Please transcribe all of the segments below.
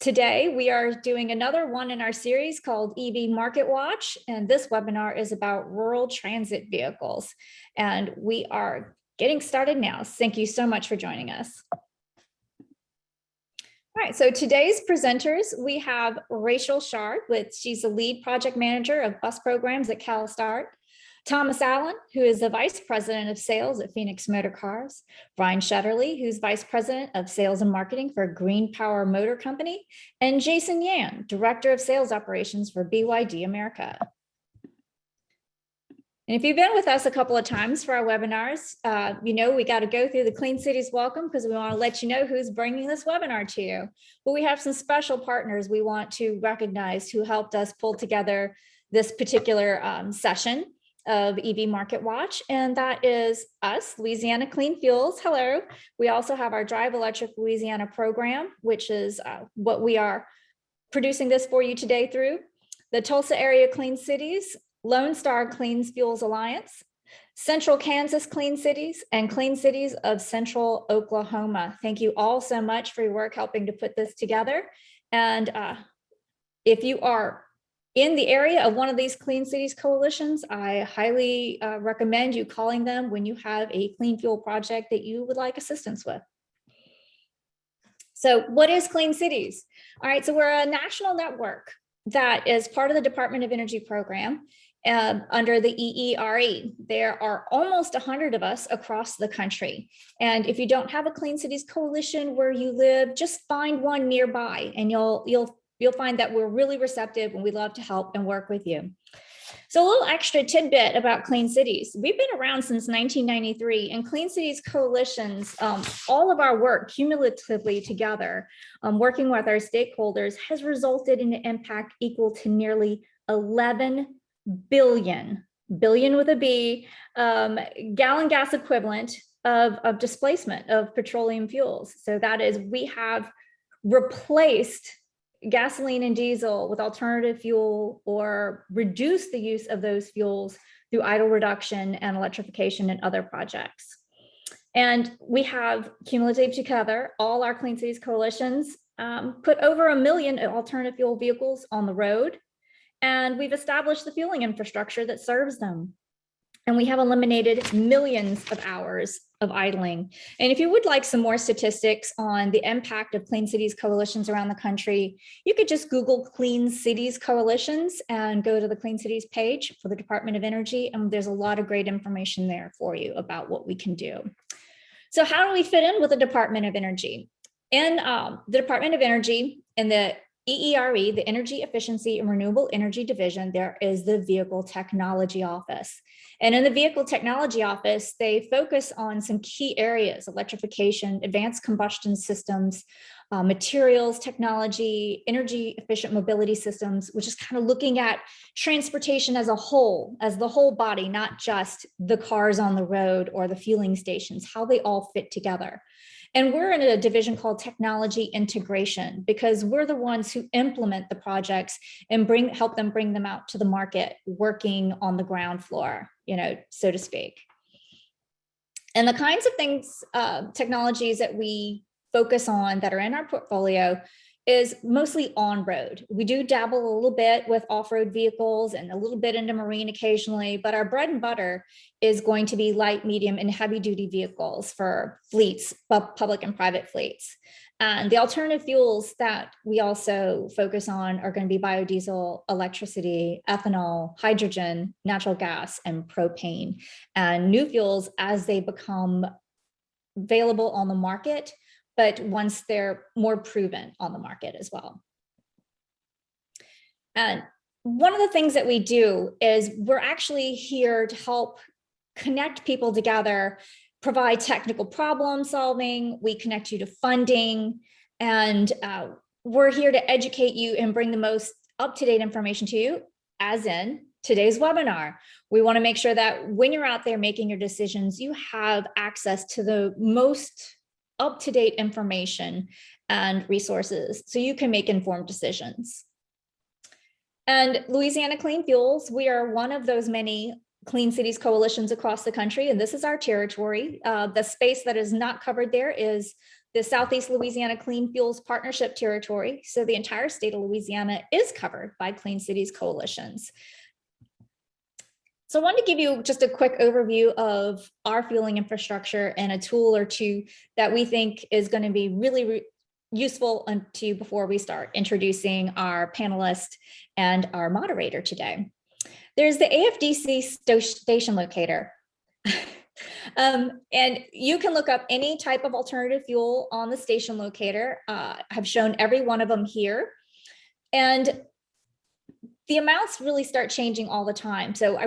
Today, we are doing another one in our series called EV Market Watch, and this webinar is about rural transit vehicles. And we are getting started now. Thank you so much for joining us. All right, so today's presenters, we have Rachel Chard, she's the lead project manager of bus programs at Calstart. Thomas Allen, who is the Vice President of Sales at Phoenix Motor Cars, Brian Shetterly, who's Vice President of Sales and Marketing for GreenPower Motor Company, and Jason Yan, Director of Sales Operations for BYD America. And if you've been with us a couple of times for our webinars, you know we got to go through the Clean Cities Welcome because we want to let you know who's bringing this webinar to you. But we have some special partners we want to recognize who helped us pull together this particular session of EV Market Watch, and that is us, Louisiana Clean Fuels. Hello. We also have our Drive Electric Louisiana program, which is what we are producing this for you today through. The Tulsa Area Clean Cities, Lone Star Clean Fuels Alliance, Central Kansas Clean Cities, and Clean Cities of Central Oklahoma. Thank you all so much for your work helping to put this together. And if you are in the area of one of these Clean Cities coalitions, I highly recommend you calling them when you have a clean fuel project that you would like assistance with. So what is Clean Cities? All right, so we're a national network that is part of the Department of Energy program under the EERE. There are almost 100 of us across the country. And if you don't have a Clean Cities coalition where you live, just find one nearby and you'll find that we're really receptive and we love to help and work with you. So a little extra tidbit about Clean Cities. We've been around since 1993, and Clean Cities coalitions, all of our work cumulatively together, working with our stakeholders, has resulted in an impact equal to nearly 11 billion with a B, gallon gas equivalent of displacement of petroleum fuels. So that is, we have replaced gasoline and diesel with alternative fuel or reduce the use of those fuels through idle reduction and electrification and other projects. And we have cumulative together, all our Clean Cities coalitions put over 1 million alternative fuel vehicles on the road. And we've established the fueling infrastructure that serves them. And we have eliminated millions of hours of idling. And if you would like some more statistics on the impact of Clean Cities coalitions around the country, you could just Google Clean Cities coalitions and go to the Clean Cities page for the Department of Energy. And there's a lot of great information there for you about what we can do. So how do we fit in with the Department of Energy? In the Department of Energy, in the EERE, the Energy Efficiency and Renewable Energy Division, there is the Vehicle Technology Office. And in the Vehicle Technology Office, they focus on some key areas: electrification, advanced combustion systems, materials, technology, energy efficient mobility systems, which is kind of looking at transportation as a whole, as the whole body, not just the cars on the road or the fueling stations, how they all fit together. And we're in a division called Technology Integration because we're the ones who implement the projects and help them bring them out to the market, working on the ground floor, so to speak. And the kinds of things, technologies that we focus on that are in our portfolio is mostly on-road. We do dabble a little bit with off-road vehicles and a little bit into marine occasionally, but our bread and butter is going to be light, medium, and heavy-duty vehicles for fleets, public and private fleets. And the alternative fuels that we also focus on are going to be biodiesel, electricity, ethanol, hydrogen, natural gas, and propane. And new fuels as they become available on the market, but once they're more proven on the market as well. And one of the things that we do is we're actually here to help connect people together, provide technical problem solving. We connect you to funding, and we're here to educate you and bring the most up-to-date information to you, as in today's webinar. We want to make sure that when you're out there making your decisions, you have access to the most up-to-date information and resources so you can make informed decisions. And Louisiana Clean Fuels, we are one of those many Clean Cities coalitions across the country, and this is our territory. The space that is not covered there is the Southeast Louisiana Clean Fuels Partnership Territory. So the entire state of Louisiana is covered by Clean Cities coalitions. So I wanted to give you just a quick overview of our fueling infrastructure and a tool or two that we think is going to be really useful to you before we start introducing our panelist and our moderator today. There's the AFDC station locator. And you can look up any type of alternative fuel on the station locator. I've shown every one of them here. And the amounts really start changing all the time. So I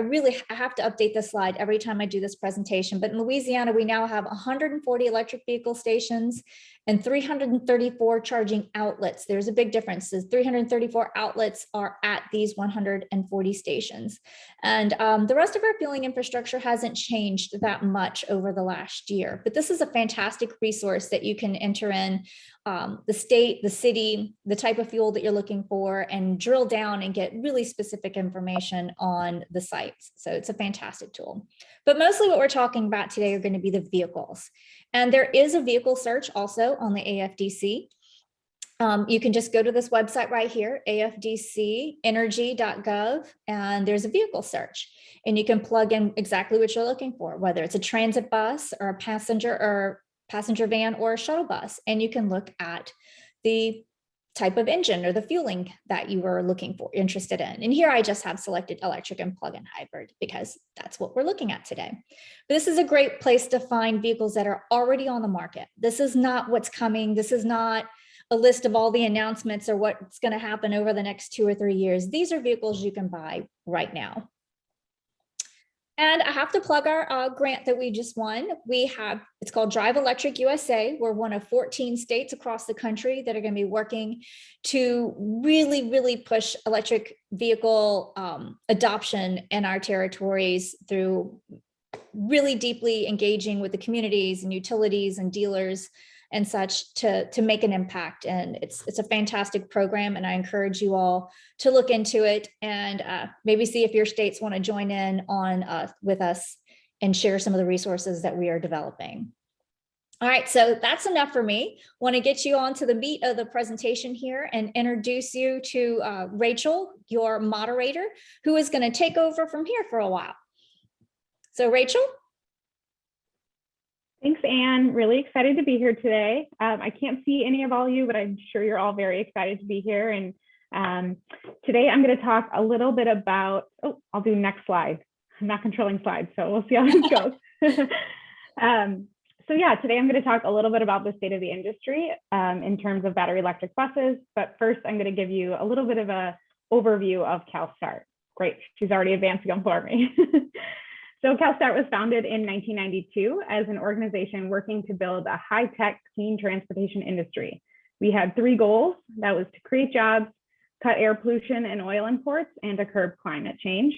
have to update this slide every time I do this presentation. But in Louisiana, we now have 140 electric vehicle stations and 334 charging outlets. There's a big difference. 334 outlets are at these 140 stations. And the rest of our fueling infrastructure hasn't changed that much over the last year. But this is a fantastic resource that you can enter in the state, the city, the type of fuel that you're looking for, and drill down and get really specific information on the sites. So it's a fantastic tool. But mostly what we're talking about today are going to be the vehicles. And there is a vehicle search also on the AFDC. You can just go to this website right here, afdcenergy.gov, and there's a vehicle search. And you can plug in exactly what you're looking for, whether it's a transit bus or a passenger van or a shuttle bus. And you can look at the type of engine or the fueling that you were looking for, interested in. And here I just have selected electric and plug-in hybrid because that's what we're looking at today. But this is a great place to find vehicles that are already on the market. This is not what's coming. This is not a list of all the announcements or what's going to happen over the next 2 or 3 years. These are vehicles you can buy right now. And I have to plug our grant that we just won. It's called Drive Electric USA. We're one of 14 states across the country that are going to be working to really push electric vehicle adoption in our territories through really deeply engaging with the communities and utilities and dealers and such to make an impact. And it's a fantastic program. And I encourage you all to look into it and maybe see if your states want to join in on with us and share some of the resources that we are developing. All right, so that's enough for me. Want to get you on to the meat of the presentation here and introduce you to Rachel, your moderator, who is going to take over from here for a while. So Rachel. Thanks, Anne. Really excited to be here today. I can't see any of all you, but I'm sure you're all very excited to be here. And today I'm going to talk a little bit about, I'll do next slide. I'm not controlling slides, so we'll see how this goes. So yeah, today I'm going to talk a little bit about the state of the industry in terms of battery electric buses. But first, I'm going to give you a little bit of an overview of Calstart. Great, she's already advancing them for me. So Calstart was founded in 1992 as an organization working to build a high-tech clean transportation industry. We had 3 goals. That was to create jobs, cut air pollution and oil imports, and to curb climate change.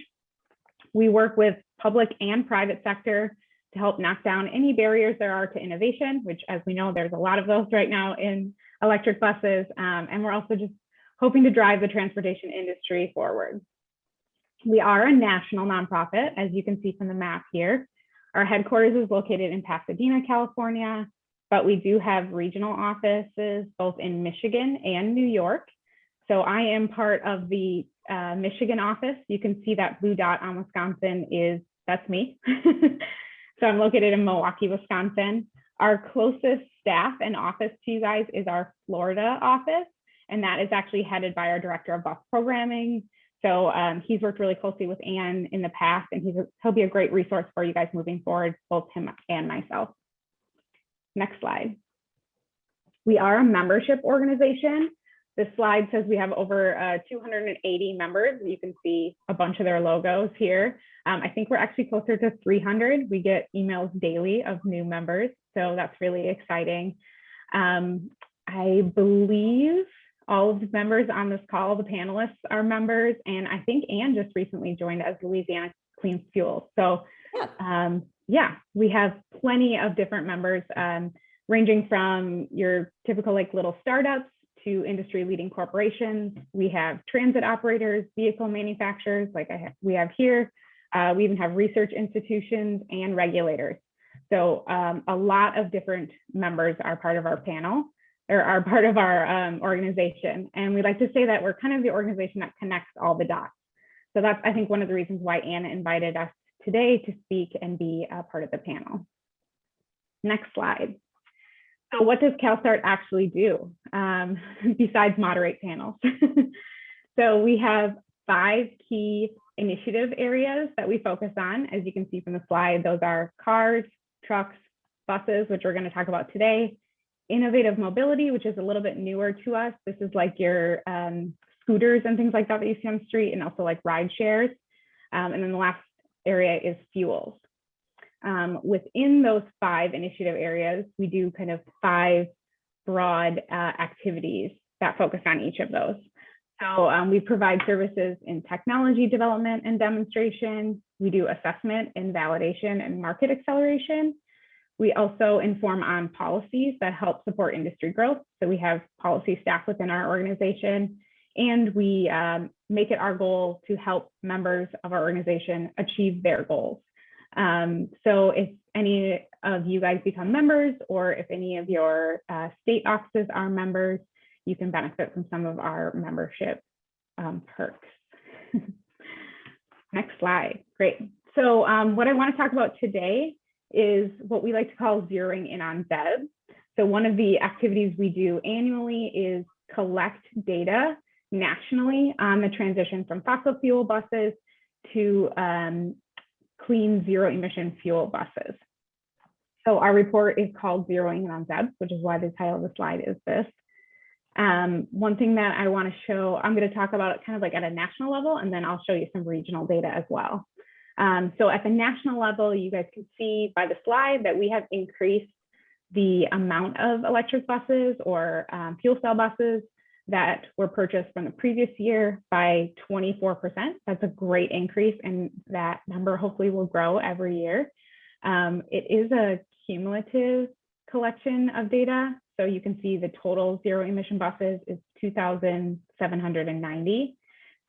We work with public and private sector to help knock down any barriers there are to innovation, which, as we know, there's a lot of those right now in electric buses. And we're also just hoping to drive the transportation industry forward. We are a national nonprofit, as you can see from the map here. Our headquarters is located in Pasadena, California, but we do have regional offices both in Michigan and New York. So I am part of the Michigan office. You can see that blue dot on Wisconsin that's me. So I'm located in Milwaukee, Wisconsin. Our closest staff and office to you guys is our Florida office, and that is actually headed by our director of bus programming. So he's worked really closely with Anne in the past, and he'll be a great resource for you guys moving forward, both him and myself. Next slide. We are a membership organization. This slide says we have over 280 members. You can see a bunch of their logos here. I think we're actually closer to 300. We get emails daily of new members, so that's really exciting. I believe all of the members on this call, the panelists, are members, and I think Anne just recently joined as Louisiana Clean Fuel. So yeah, we have plenty of different members, ranging from your typical little startups to industry leading corporations. We have transit operators, vehicle manufacturers we have here. We even have research institutions and regulators. So a lot of different members are part of our panel or are part of our organization. And we like to say that we're kind of the organization that connects all the dots. So that's, I think, one of the reasons why Anna invited us today to speak and be a part of the panel. Next slide. So what does CalStart actually do besides moderate panels? So we have 5 key initiative areas that we focus on. As you can see from the slide, those are cars, trucks, buses, which we're going to talk about today, innovative mobility, which is a little bit newer to us. This is like your scooters and things like that that you see on the street, and also like ride shares. And then the last area is fuels. Within those 5 initiative areas, we do kind of 5 broad activities that focus on each of those. So we provide services in technology development and demonstration. We do assessment and validation and market acceleration. We also inform on policies that help support industry growth. So we have policy staff within our organization, and we make it our goal to help members of our organization achieve their goals. So if any of you guys become members, or if any of your state offices are members, you can benefit from some of our membership perks. Next slide. Great. So what I want to talk about today is what we like to call zeroing in on ZEB. So one of the activities we do annually is collect data nationally on the transition from fossil fuel buses to clean zero emission fuel buses. So our report is called Zeroing in on ZEB, which is why the title of the slide is this. One thing that I want to show, I'm going to talk about it kind of like at a national level, and then I'll show you some regional data as well. So at the national level, you guys can see by the slide that we have increased the amount of electric buses or fuel cell buses that were purchased from the previous year by 24%. That's a great increase, and that number hopefully will grow every year. It is a cumulative collection of data. So you can see the total zero emission buses is 2,790.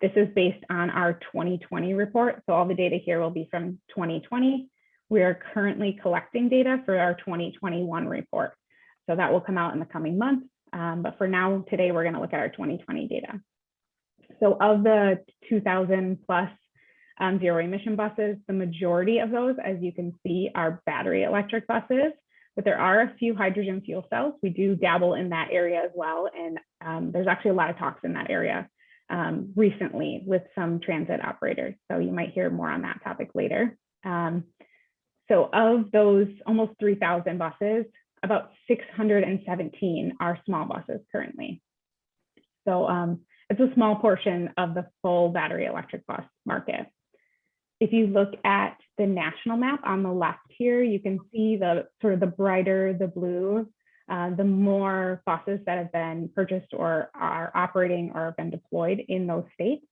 This is based on our 2020 report. So all the data here will be from 2020. We are currently collecting data for our 2021 report. So that will come out in the coming months. But for now, today, we're going to look at our 2020 data. So of the 2,000 plus zero emission buses, the majority of those, as you can see, are battery electric buses, but there are a few hydrogen fuel cells. We do dabble in that area as well. And there's actually a lot of talks in that area recently with some transit operators. So you might hear more on that topic later. So of those almost 3,000 buses, about 617 are small buses currently. So it's a small portion of the full battery electric bus market. If you look at the national map on the left here, you can see the sort of the brighter the blue, the more buses that have been purchased or are operating or have been deployed in those states.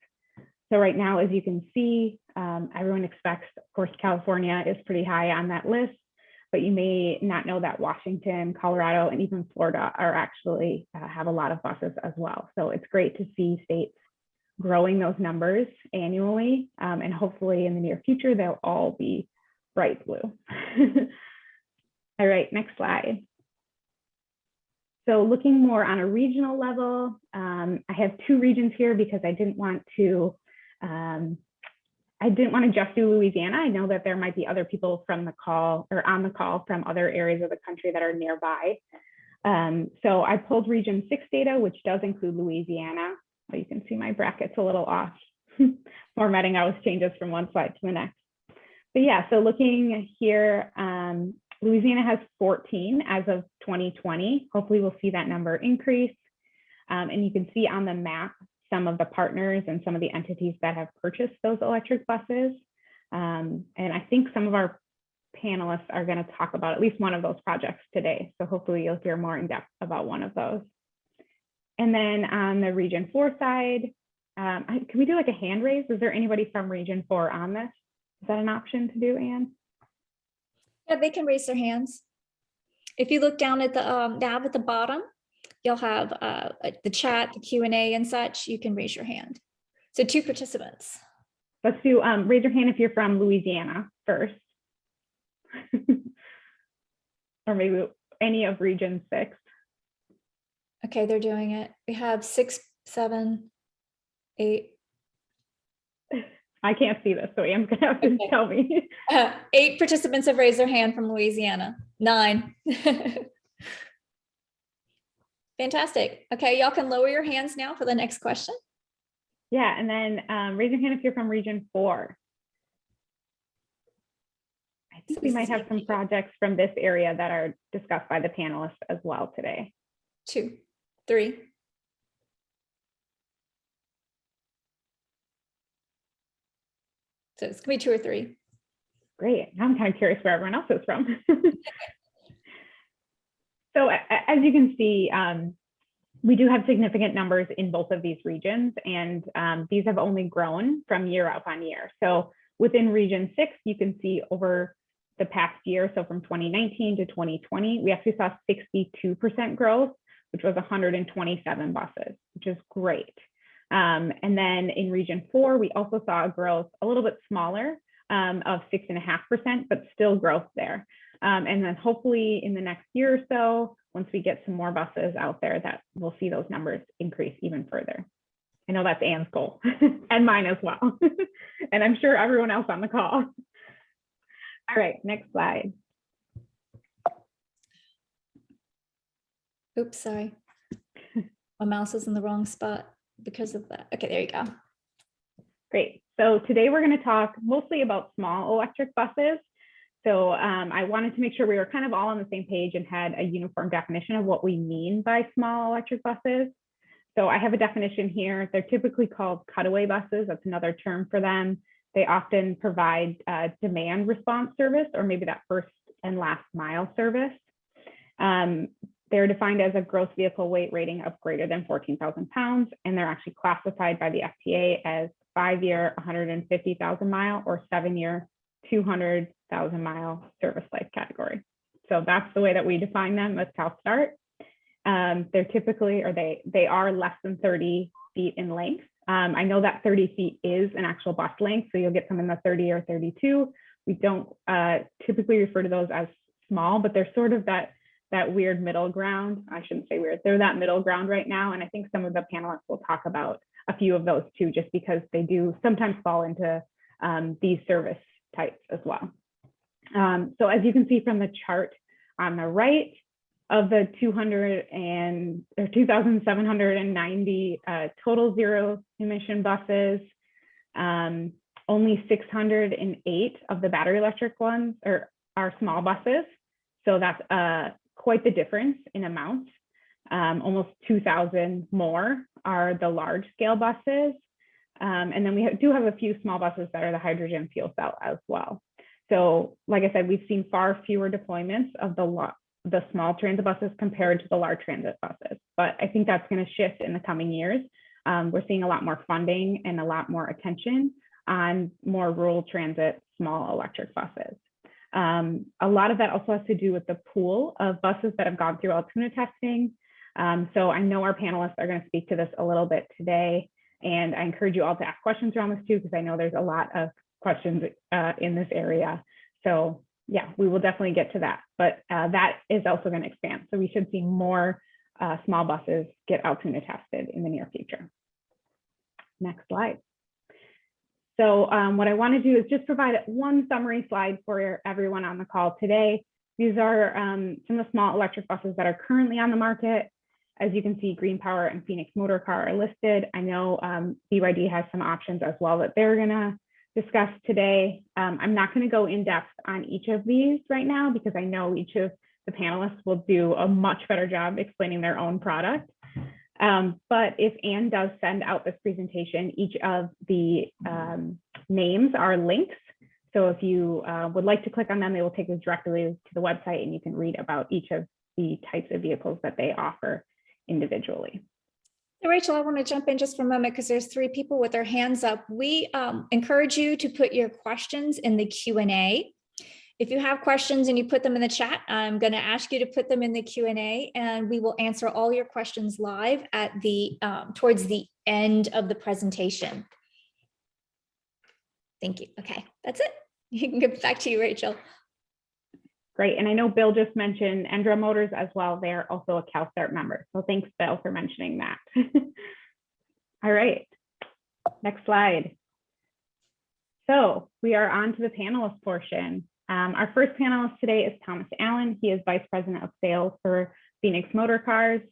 So right now, as you can see, everyone expects, of course, California is pretty high on that list, but you may not know that Washington, Colorado, and even Florida are actually have a lot of buses as well. So it's great to see states growing those numbers annually, and hopefully in the near future, they'll all be bright blue. All right, next slide. So looking more on a regional level, I have 2 regions here because I didn't want to just do Louisiana. I know that there might be other people from the call or on the call from other areas of the country that are nearby. So I pulled region 6 data, which does include Louisiana. Well, you can see my brackets a little off. Formatting always changes from one slide to the next. But yeah, so looking here, Louisiana has 14 as of 2020. Hopefully we'll see that number increase. And you can see on the map some of the partners and some of the entities that have purchased those electric buses. And I think some of our panelists are going to talk about at least one of those projects today. So hopefully you'll hear more in depth about one of those. And then on the region 4 side, can we do like a hand raise? Is there anybody from region 4 on this? Is that an option to do, Anne? Yeah, they can raise their hands. If you look down at the tab at the bottom, you'll have the chat, the Q&A and such. You can raise your hand. So 2 participants. Let's do raise your hand if you're from Louisiana first. or maybe any of region 6. Okay, they're doing it. We have 6, 7, 8. I can't see this, so Anne's gonna have to Okay. tell me. 8 participants have raised their hand from Louisiana. 9. Fantastic. Okay, y'all can lower your hands now for the next question. Yeah, and then raise your hand if you're from region 4. I think we might have some projects from this area that are discussed by the panelists as well today. 2, 3. So it's gonna be 2 or 3. Great. Now I'm kind of curious where everyone else is from. So as you can see, we do have significant numbers in both of these regions, and these have only grown from year up on year. So within region 6, you can see over the past year, so from 2019 to 2020, we actually saw 62% growth, which was 127 buses, which is great. And then in region 4, we also saw a growth a little bit smaller of 6.5%, but still growth there. And then hopefully in the next year or so, once we get some more buses out there, that we'll see those numbers increase even further. I know that's Anne's goal and mine as well. And I'm sure everyone else on the call. All right, next slide. Oops, sorry. My mouse is in the wrong spot because of that. Okay, there you go. Great. So today we're going to talk mostly about small electric buses. So I wanted to make sure we were kind of all on the same page and had a uniform definition of what we mean by small electric buses. So I have a definition here. They're typically called cutaway buses. That's another term for them. They often provide demand response service, or maybe that first and last mile service. They're defined as a gross vehicle weight rating of greater than 14,000 pounds, and they're actually classified by the FTA as 5-year, 150,000 mile, or 7-year, 200,000 mile service life category. So that's the way that we define them as Calstart. They're typically, or they are less than 30 feet in length. I know that 30 feet is an actual bus length, so you'll get some in the 30 or 32. We don't typically refer to those as small, but they're sort of that weird middle ground. I shouldn't say weird, they're that middle ground right now. And I think some of the panelists will talk about a few of those too, just because they do sometimes fall into these service types as well. So as you can see from the chart on the right, of the 2,790 total zero emission buses, only 608 of the battery electric ones are small buses. So that's quite the difference in amount. Almost 2,000 more are the large scale buses. And then we do have a few small buses that are the hydrogen fuel cell as well. So like I said, we've seen far fewer deployments of the small transit buses compared to the large transit buses. But I think that's going to shift in the coming years. We're seeing a lot more funding and a lot more attention on more rural transit, small electric buses. A lot of that also has to do with the pool of buses that have gone through Altoona testing. So I know our panelists are going to speak to this a little bit today. And I encourage you all to ask questions around this too, because I know there's a lot of questions in this area. So yeah, we will definitely get to that, but that is also going to expand. So we should see more small buses get Altoona tested in the near future. Next slide. So what I want to do is just provide one summary slide for everyone on the call today. These are some of the small electric buses that are currently on the market. As you can see, GreenPower and Phoenix Motor Car are listed. I know BYD has some options as well that they're going to discuss today. I'm not going to go in depth on each of these right now because I know each of the panelists will do a much better job explaining their own product. But if Anne does send out this presentation, each of the names are links. So if you would like to click on them, they will take you directly to the website and you can read about each of the types of vehicles that they offer individually. Hey, Rachel, I want to jump in just for a moment because there's 3 people with their hands up. We encourage you to put your questions in the Q&A. If you have questions and you put them in the chat, I'm going to ask you to put them in the Q&A and we will answer all your questions live at the towards the end of the presentation. Thank you. Okay, that's it. You can get back to you, Rachel. Great. And I know Bill just mentioned Endra Motors as well. They're also a CalStart member. So thanks, Bill, for mentioning that. All right, next slide. So we are on to the panelist portion. Our first panelist today is Thomas Allen. He is Vice President of Sales for Phoenix Motor Cars.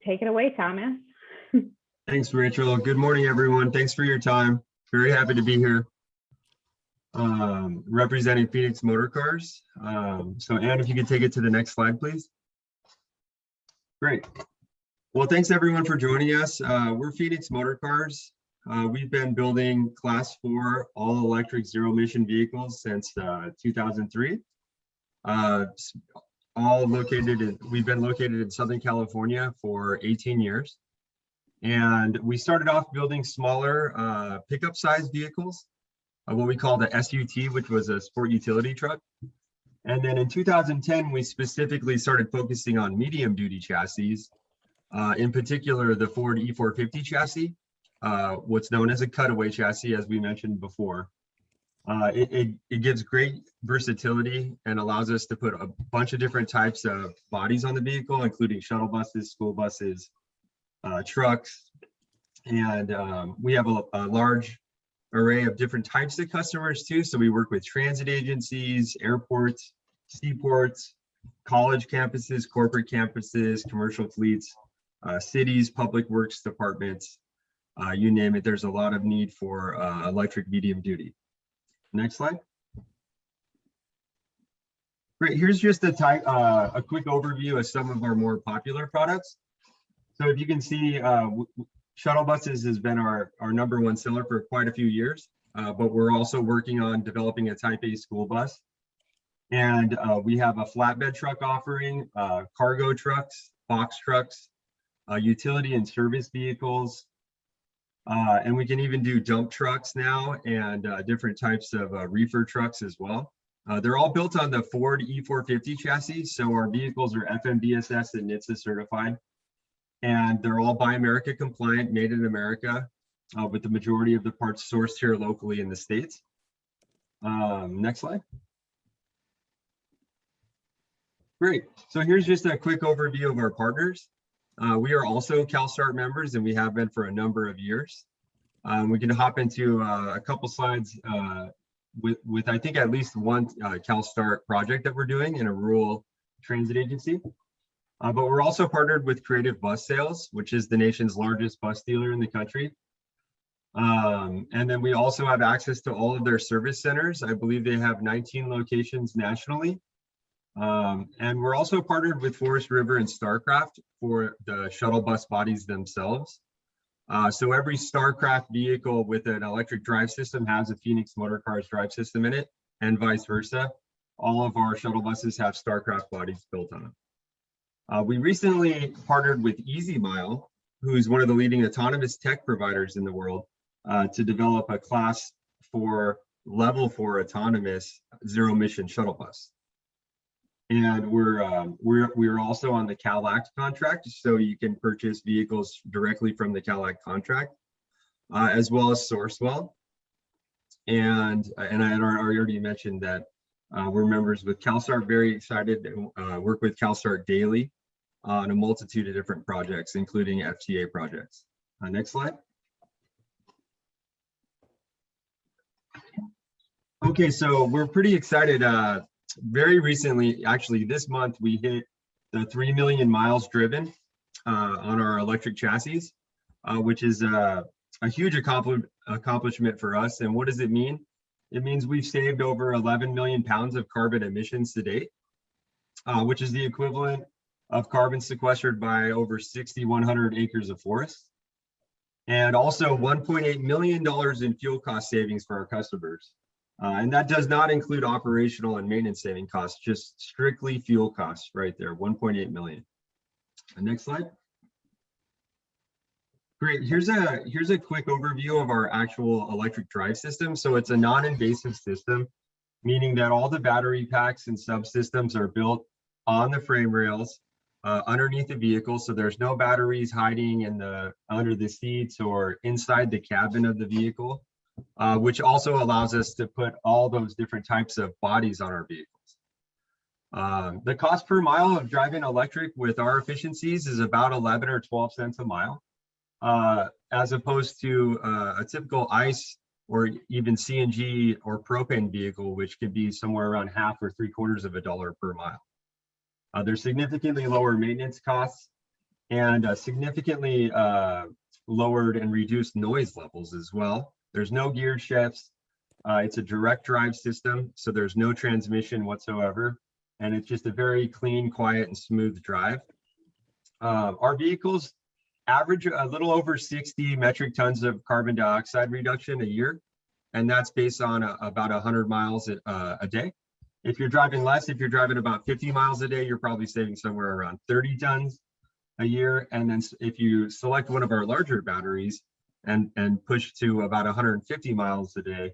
Take it away, Thomas. Thanks, Rachel. Good morning, everyone. Thanks for your time. Very happy to be here representing Phoenix Motor Cars. So Anne, if you could take it to the next slide, please. Great. Well, thanks everyone for joining us. We're Phoenix Motor Cars. We've been building Class 4 all-electric zero-emission vehicles since 2003. We've been located in Southern California for 18 years. And we started off building smaller pickup-sized vehicles, what we call the SUT, which was a sport utility truck. And then in 2010, we specifically started focusing on medium-duty chassis, in particular the Ford E450 chassis, what's known as a cutaway chassis, as we mentioned before. It gives great versatility and allows us to put a bunch of different types of bodies on the vehicle, including shuttle buses, school buses, trucks, and we have a large array of different types of customers too. So we work with transit agencies, airports, seaports, college campuses, corporate campuses, commercial fleets, cities, public works departments, you name it. There's a lot of need for electric medium duty. Next slide. Great, here's just a quick overview of some of our more popular products. So if you can see, shuttle buses has been our #1 seller for quite a few years, but we're also working on developing a Type A school bus. And we have a flatbed truck offering, cargo trucks, box trucks, utility and service vehicles, and we can even do dump trucks now and different types of reefer trucks as well. They're all built on the Ford E450 chassis, so our vehicles are FMVSS and NHTSA certified. And they're all Buy America compliant, made in America, with the majority of the parts sourced here locally in the States. Next slide. Great. So here's just a quick overview of our partners. We are also CalStart members, and we have been for a number of years. We can hop into a couple slides with I think at least one CalStart project that we're doing in a rural transit agency. But we're also partnered with Creative Bus Sales, which is the nation's largest bus dealer in the country. And then we also have access to all of their service centers. I believe they have 19 locations nationally. And we're also partnered with Forest River and Starcraft for the shuttle bus bodies themselves. So every Starcraft vehicle with an electric drive system has a Phoenix Motor Cars drive system in it, and vice versa. All of our shuttle buses have Starcraft bodies built on them. We recently partnered with EasyMile, who is one of the leading autonomous tech providers in the world, to develop a Class 4 Level 4 autonomous zero-emission shuttle bus. And we're also on the CalAct contract, so you can purchase vehicles directly from the CalAct contract, as well as Sourcewell. And I already mentioned that we're members with CalStart. Very excited to work with CalStart daily on a multitude of different projects, including FTA projects. Next slide. Okay, so we're pretty excited. Very recently, actually this month, we hit the 3 million miles driven on our electric chassis, which is a huge accomplishment for us. And what does it mean? It means we've saved over 11 million pounds of carbon emissions to date, which is the equivalent of carbon sequestered by over 6,100 acres of forest. And also $1.8 million in fuel cost savings for our customers. And that does not include operational and maintenance saving costs, just strictly fuel costs right there, 1.8 million. Next slide. Great, here's a quick overview of our actual electric drive system. So it's a non-invasive system, meaning that all the battery packs and subsystems are built on the frame rails underneath the vehicle. So there's no batteries hiding in under the seats or inside the cabin of the vehicle, which also allows us to put all those different types of bodies on our vehicles. The cost per mile of driving electric with our efficiencies is about 11 or 12 cents a mile, as opposed to a typical ICE or even CNG or propane vehicle, which could be somewhere around half or $0.75 of a dollar per mile. There's significantly lower maintenance costs and significantly lowered and reduced noise levels as well. There's no gear shifts. It's a direct drive system, so there's no transmission whatsoever. And it's just a very clean, quiet, and smooth drive. Our vehicles average a little over 60 metric tons of carbon dioxide reduction a year. And that's based on about 100 miles a day. If you're driving less, if you're driving about 50 miles a day, you're probably saving somewhere around 30 tons a year. And then if you select one of our larger batteries and push to about 150 miles a day,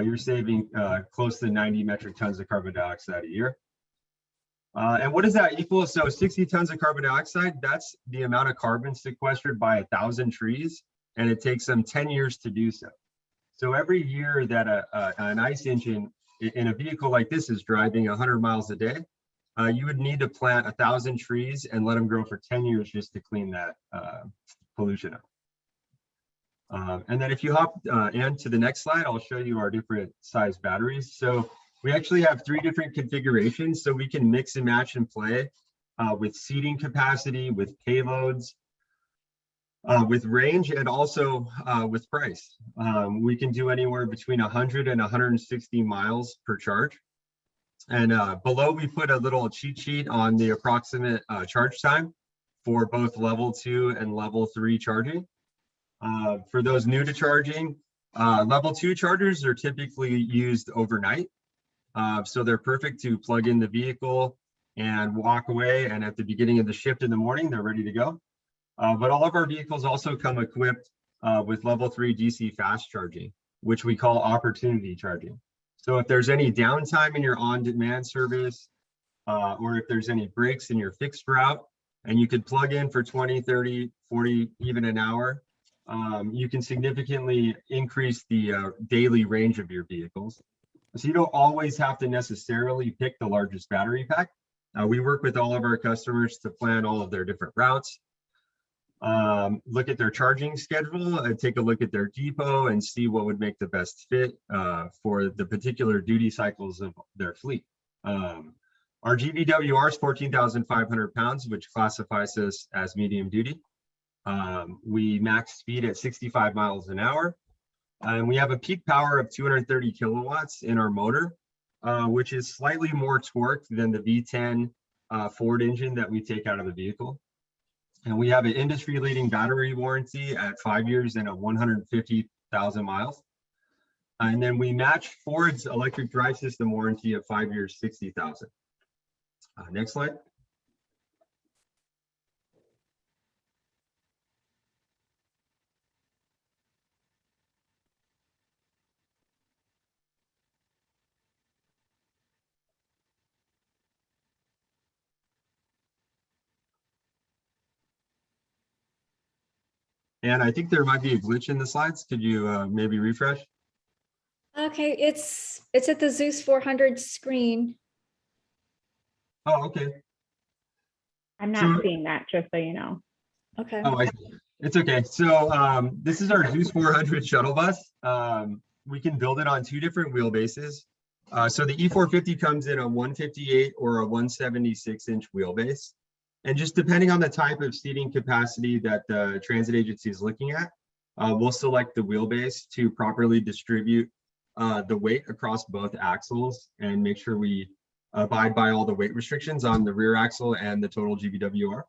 you're saving close to 90 metric tons of carbon dioxide a year. And what does that equal? So 60 tons of carbon dioxide, that's the amount of carbon sequestered by 1,000 trees, and it takes them 10 years to do so. So every year that an ICE engine in a vehicle like this is driving 100 miles a day, you would need to plant 1,000 trees and let them grow for 10 years just to clean that pollution up. And then if you hop into the next slide, I'll show you our different size batteries. So we actually have 3 different configurations, so we can mix and match and play with seating capacity, with payloads, with range, and also with price. We can do anywhere between 100 and 160 miles per charge. And below we put a little cheat sheet on the approximate charge time for both level 2 and level 3 charging. For those new to charging, level 2 chargers are typically used overnight. So they're perfect to plug in the vehicle and walk away. And at the beginning of the shift in the morning, they're ready to go. But all of our vehicles also come equipped with level 3 DC fast charging, which we call opportunity charging. So if there's any downtime in your on-demand service, or if there's any breaks in your fixed route, and you could plug in for 20, 30, 40, even an hour, you can significantly increase the daily range of your vehicles. So you don't always have to necessarily pick the largest battery pack. We work with all of our customers to plan all of their different routes, look at their charging schedule, and take a look at their depot and see what would make the best fit for the particular duty cycles of their fleet. Our GVWR is 14,500 pounds, which classifies us as medium duty. We max speed at 65 miles an hour. And we have a peak power of 230 kilowatts in our motor, which is slightly more torque than the V10 Ford engine that we take out of the vehicle. And we have an industry-leading battery warranty at 5 years and 150,000 miles. And then we match Ford's electric drive system warranty of 5 years, 60,000. Next slide. And I think there might be a glitch in the slides. Could you maybe refresh? Okay, it's at the Zeus 400 screen. Oh, okay. I'm not seeing that, just so you know. Okay. Oh, I see. It's okay. So this is our Zeus 400 shuttle bus. We can build it on 2 different wheelbases. So the E450 comes in a 158 or a 176-inch wheelbase. And just depending on the type of seating capacity that the transit agency is looking at, we'll select the wheelbase to properly distribute the weight across both axles and make sure we abide by all the weight restrictions on the rear axle and the total GVWR.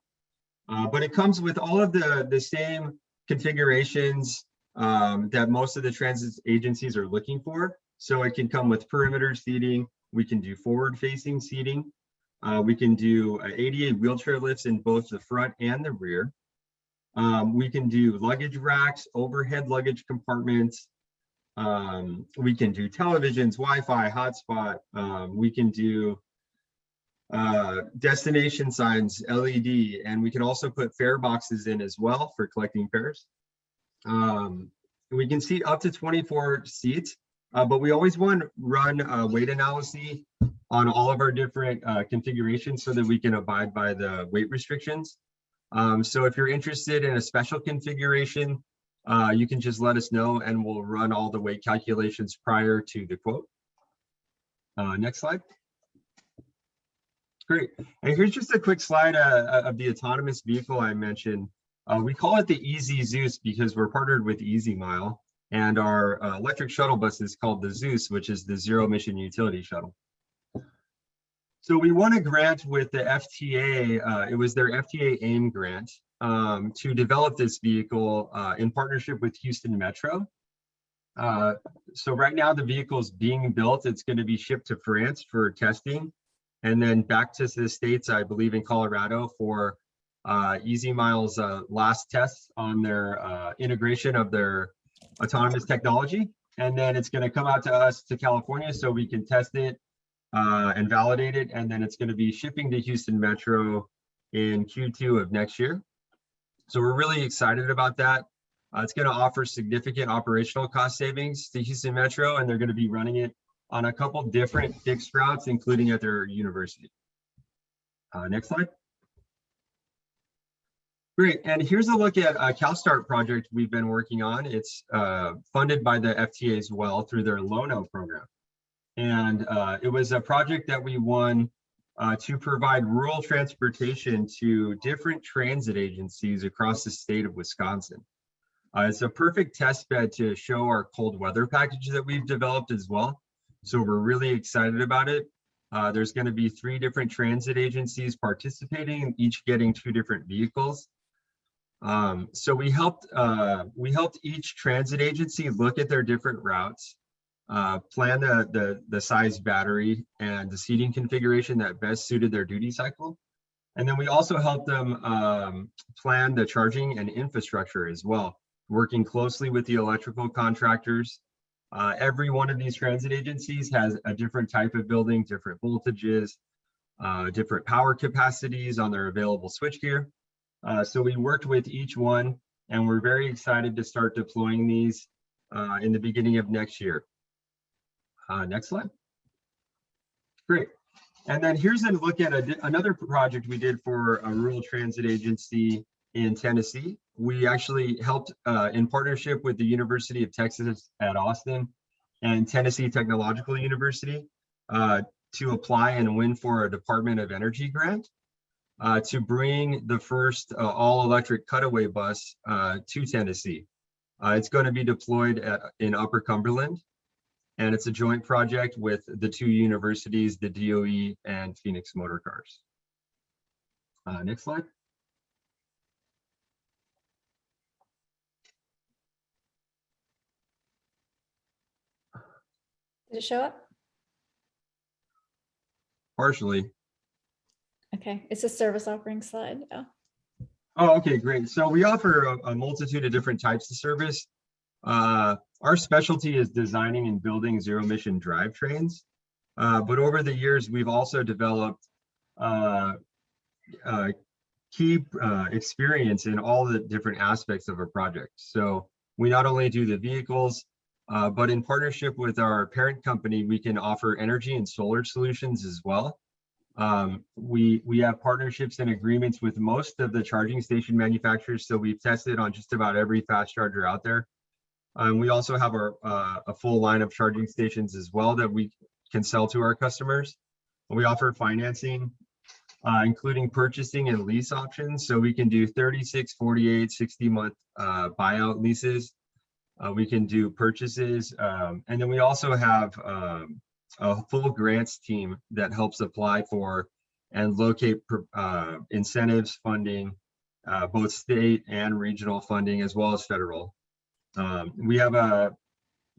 But it comes with all of the same configurations that most of the transit agencies are looking for. So it can come with perimeter seating. We can do forward-facing seating. We can do ADA wheelchair lifts in both the front and the rear. We can do luggage racks, overhead luggage compartments. We can do televisions, Wi-Fi, hotspot. We can do destination signs, LED, and we can also put fare boxes in as well for collecting fares. We can seat up to 24 seats, but we always want to run weight analysis on all of our different configurations so that we can abide by the weight restrictions. So if you're interested in a special configuration, you can just let us know and we'll run all the weight calculations prior to the quote. Next slide. Great. And here's just a quick slide of the autonomous vehicle I mentioned. We call it the Easy Zeus because we're partnered with Easy Mile, and our electric shuttle bus is called the Zeus, which is the Zero Emission Utility Shuttle. So we won a grant with the FTA. It was their FTA AIM grant to develop this vehicle in partnership with Houston Metro. So right now the vehicle is being built. It's going to be shipped to France for testing, and then back to the States, I believe in Colorado, for Easy Mile's last tests on their integration of their autonomous technology. And then it's going to come out to us to California so we can test it and validate it. And then it's going to be shipping to Houston Metro in Q2 of next year. So we're really excited about that. It's going to offer significant operational cost savings to Houston Metro, and they're going to be running it on a couple different fixed routes, including at their university. Next slide. Great, and here's a look at a Calstart project we've been working on. It's funded by the FTA as well through their Lono program. And it was a project that we won to provide rural transportation to different transit agencies across the state of Wisconsin. It's a perfect test bed to show our cold weather package that we've developed as well. So we're really excited about it. There's going to be 3 different transit agencies participating, each getting 2 different vehicles. So we helped each transit agency look at their different routes, plan the size battery and the seating configuration that best suited their duty cycle. And then we also helped them plan the charging and infrastructure as well, working closely with the electrical contractors. Every one of these transit agencies has a different type of building, different voltages, different power capacities on their available switchgear. So we worked with each one, and we're very excited to start deploying these in the beginning of next year. Next slide. Great. And then here's a look at another project we did for a rural transit agency in Tennessee. We actually helped in partnership with the University of Texas at Austin and Tennessee Technological University to apply and win for a Department of Energy grant to bring the first all-electric cutaway bus to Tennessee. It's going to be deployed in Upper Cumberland, and it's a joint project with the 2 universities, the DOE and Phoenix Motor Cars. Next slide. Did it show up? Partially. Okay, it's a service offering slide. Yeah. Oh, okay, great. So we offer a multitude of different types of service. Our specialty is designing and building zero emission drivetrains. But over the years, we've also developed key experience in all the different aspects of a project. So we not only do the vehicles, but in partnership with our parent company, we can offer energy and solar solutions as well. We have partnerships and agreements with most of the charging station manufacturers. So we've tested on just about every fast charger out there. We also have a full line of charging stations as well that we can sell to our customers. We offer financing, including purchasing and lease options. So we can do 36, 48, 60-month buyout leases. We can do purchases. And then we also have a full grants team that helps apply for and locate incentives, funding, both state and regional funding, as well as federal. We have a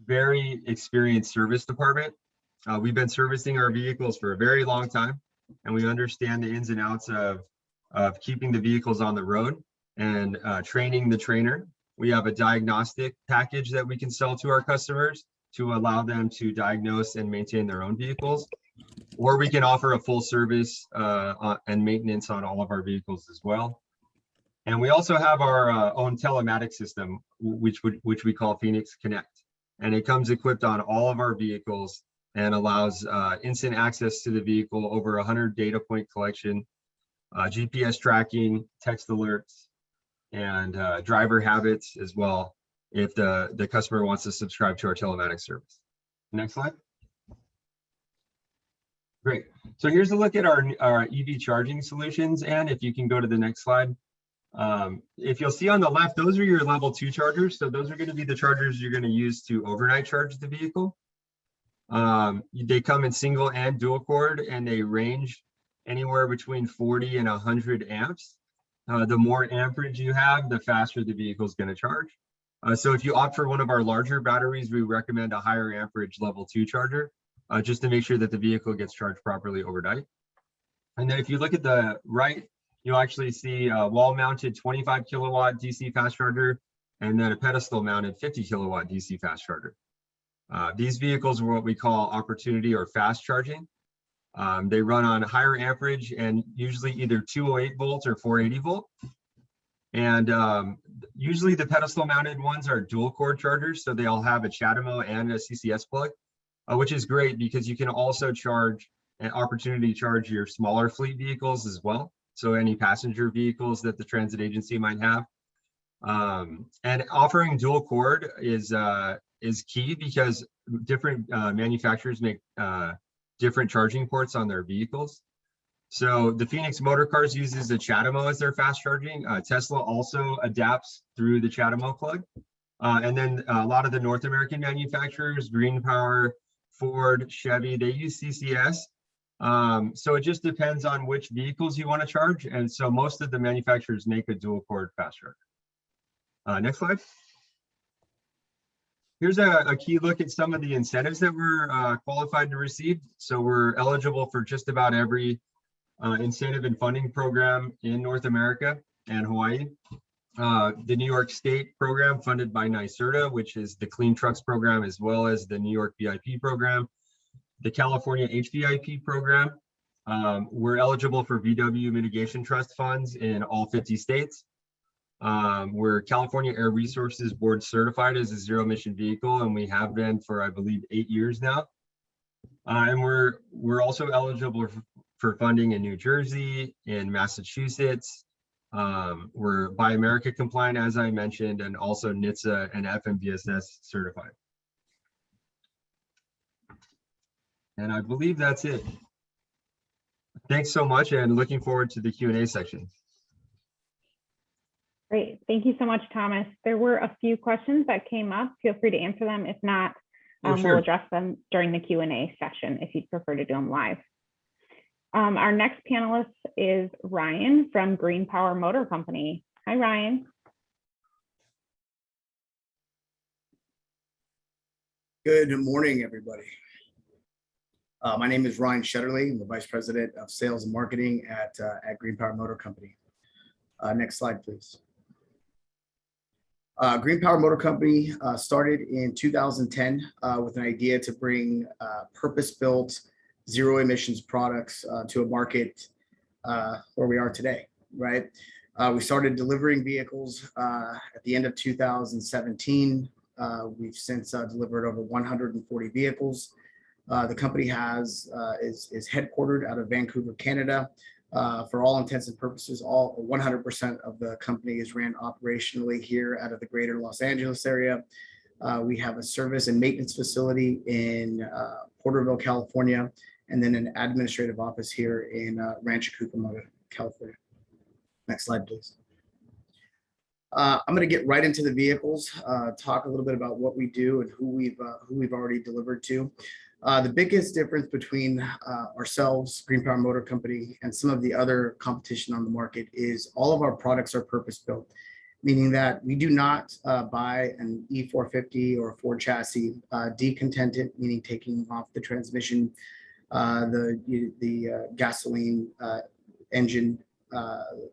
very experienced service department. We've been servicing our vehicles for a very long time, and we understand the ins and outs of keeping the vehicles on the road and training the trainer. We have a diagnostic package that we can sell to our customers to allow them to diagnose and maintain their own vehicles, or we can offer a full service and maintenance on all of our vehicles as well. And we also have our own telematics system, which we call Phoenix Connect, and it comes equipped on all of our vehicles and allows instant access to the vehicle, over 100 data point collection, GPS tracking, text alerts, and driver habits as well, if the customer wants to subscribe to our telematics service. Next slide. Great. So here's a look at our EV charging solutions. And if you can go to the next slide. If you'll see on the left, those are your level 2 chargers. So those are going to be the chargers you're going to use to overnight charge the vehicle. They come in single and dual cord, and they range anywhere between 40 and 100 amps. The more amperage you have, the faster the vehicle is going to charge. So if you opt for one of our larger batteries, we recommend a higher amperage level 2 charger, just to make sure that the vehicle gets charged properly overnight. And then if you look at the right, you'll actually see a wall-mounted 25 kilowatt DC fast charger, and then a pedestal-mounted 50 kilowatt DC fast charger. These vehicles are what we call opportunity or fast charging. They run on higher amperage and usually either 208 volts or 480 volt. And usually the pedestal mounted ones are dual cord chargers. So they all have a CHAdeMO and a CCS plug, which is great because you can also charge an opportunity charge your smaller fleet vehicles as well. So any passenger vehicles that the transit agency might have. And offering dual cord is key because different manufacturers make different charging ports on their vehicles. So the Phoenix Motor Cars uses a CHAdeMO as their fast charging. Tesla also adapts through the CHAdeMO plug. And then a lot of the North American manufacturers, GreenPower, Ford, Chevy, they use CCS. So it just depends on which vehicles you want to charge. And so most of the manufacturers make a dual cord fast charger. Next slide. Here's a key look at some of the incentives that we're qualified to receive. So we're eligible for just about every incentive and funding program in North America and Hawaii. The New York State program funded by NYSERDA, which is the Clean Trucks program, as well as the New York VIP program. The California HVIP program. We're eligible for VW mitigation trust funds in all 50 states. We're California Air Resources Board certified as a zero emission vehicle, and we have been for, I believe, 8 years now. And we're also eligible for funding in New Jersey, in Massachusetts. We're Buy America compliant, as I mentioned, and also NHTSA and FMVSS certified. And I believe that's it. Thanks so much, and looking forward to the Q&A section. Great. Thank you so much, Thomas. There were a few questions that came up. Feel free to answer them. If not, Sure. We'll address them during the Q&A section if you'd prefer to do them live. Our next panelist is Ryan from GreenPower Motor Company. Hi, Ryan. Good morning, everybody. My name is Ryan Shetterly. I'm the Vice President of Sales and Marketing at GreenPower Motor Company. Next slide, please. GreenPower Motor Company started in 2010 with an idea to bring purpose-built zero emissions products to a market where we are today, right? We started delivering vehicles at the end of 2017. We've since delivered over 140 vehicles. The company is headquartered out of Vancouver, Canada. For all intents and purposes, 100% of the company is ran operationally here out of the greater Los Angeles area. We have a service and maintenance facility in Porterville, California, and then an administrative office here in Rancho Cucamonga, California. Next slide, please. I'm going to get right into the vehicles, talk a little bit about what we do and who we've already delivered to. The biggest difference between ourselves, GreenPower Motor Company, and some of the other competition on the market is all of our products are purpose-built, meaning that we do not buy an E450 or a Ford chassis, decontent it, meaning taking off the transmission, the gasoline engine,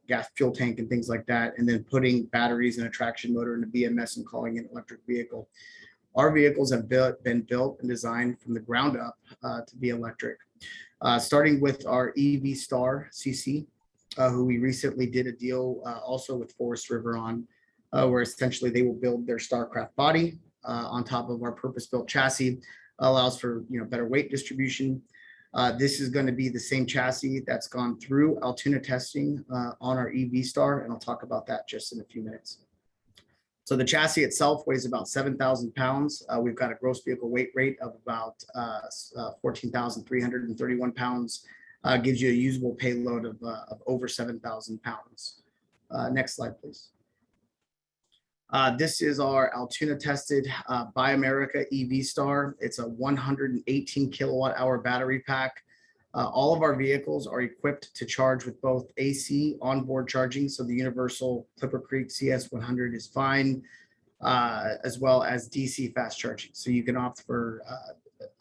gas fuel tank and things like that, and then putting batteries and a traction motor in a BMS and calling it an electric vehicle. Our vehicles have been built and designed from the ground up to be electric, starting with our EV Star CC, who we recently did a deal also with Forest River on, where essentially they will build their Starcraft body on top of our purpose-built chassis. allows for better weight distribution. This is going to be the same chassis that's gone through Altoona testing on our EV Star, and I'll talk about that just in a few minutes. So the chassis itself weighs about 7,000 pounds. We've got a gross vehicle weight rate of about 14,331 pounds. Gives you a usable payload of over 7,000 pounds. Next slide, please. This is our Altoona tested Buy America EV Star. It's a 118 kilowatt hour battery pack. All of our vehicles are equipped to charge with both AC onboard charging, so the universal Clipper Creek CS100 is fine, as well as DC fast charging. So you can opt for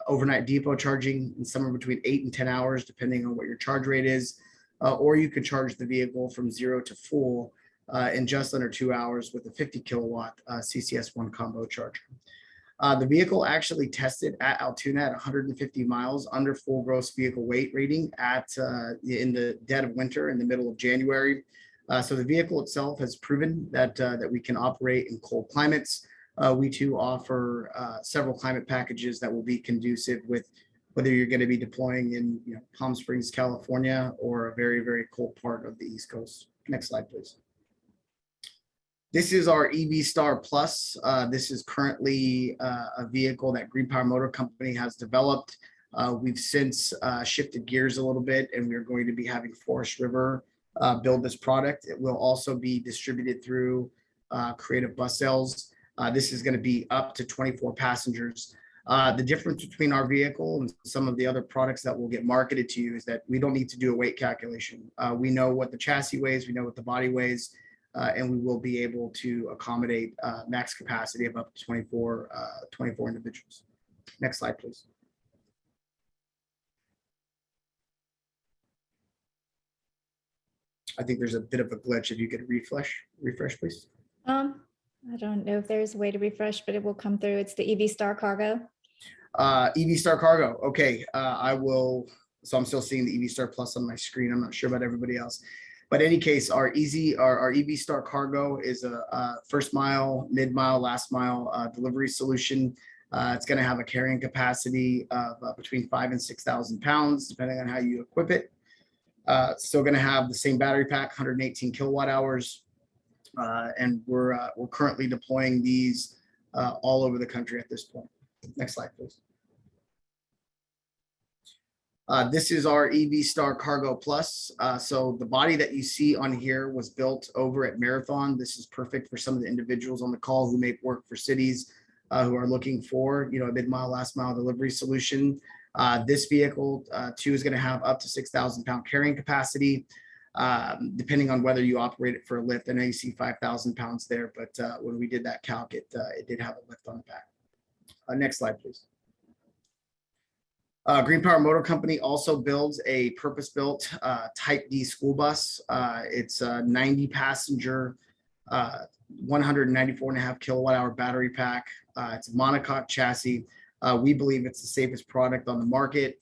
overnight depot charging in somewhere between 8 and 10 hours, depending on what your charge rate is, or you could charge the vehicle from 0 to full in just under 2 hours with a 50 kilowatt CCS1 combo charger. The vehicle actually tested at Altoona at 150 miles under full gross vehicle weight rating in the dead of winter in the middle of January. So the vehicle itself has proven that we can operate in cold climates. We too offer several climate packages that will be conducive with whether you're going to be deploying in Palm Springs, California, or a very, very cold part of the East Coast. Next slide, please. This is our EV Star Plus. This is currently a vehicle that GreenPower Motor Company has developed. We've since shifted gears a little bit, and we're going to be having Forest River build this product. It will also be distributed through Creative Bus Sales. This is going to be up to 24 passengers. The difference between our vehicle and some of the other products that will get marketed to you is that we don't need to do a weight calculation. We know what the chassis weighs, we know what the body weighs, and we will be able to accommodate max capacity of up to 24 individuals. Next slide, please. I think there's a bit of a glitch. If you could refresh, please. I don't know if there's a way to refresh, but it will come through. It's the EV Star Cargo. EV Star Cargo. Okay, I will. So I'm still seeing the EV Star Plus on my screen. I'm not sure about everybody else. But in any case, our EV Star Cargo is a first mile, mid mile, last mile delivery solution. It's going to have a carrying capacity of between 5,000 and 6,000 pounds, depending on how you equip it. Still going to have the same battery pack, 118 kilowatt hours. And we're currently deploying these all over the country at this point. Next slide, please. This is our EV Star Cargo Plus. So the body that you see on here was built over at Marathon. This is perfect for some of the individuals on the call who may work for cities who are looking for a mid-mile, last-mile delivery solution. This vehicle too is going to have up to 6,000 pound carrying capacity, depending on whether you operate it for a lift. I know you see 5,000 pounds there, but when we did that calc, it did have a lift on the back. Next slide, please. GreenPower Motor Company also builds a purpose-built Type D school bus. It's a 90 passenger, 194.5 kilowatt hour battery pack. It's a monocoque chassis. We believe it's the safest product on the market.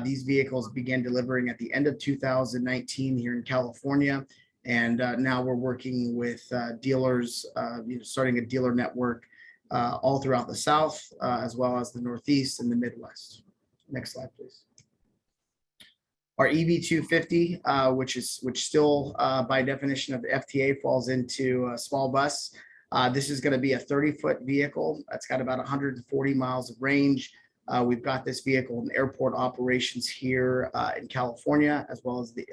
These vehicles began delivering at the end of 2019 here in California. And now we're working with dealers, starting a dealer network all throughout the South, as well as the Northeast and the Midwest. Next slide, please. Our EV250, which still by definition of the FTA falls into a small bus. This is going to be a 30-foot vehicle. It's got about 140 miles of range. We've got this vehicle in airport operations here in California, as well as the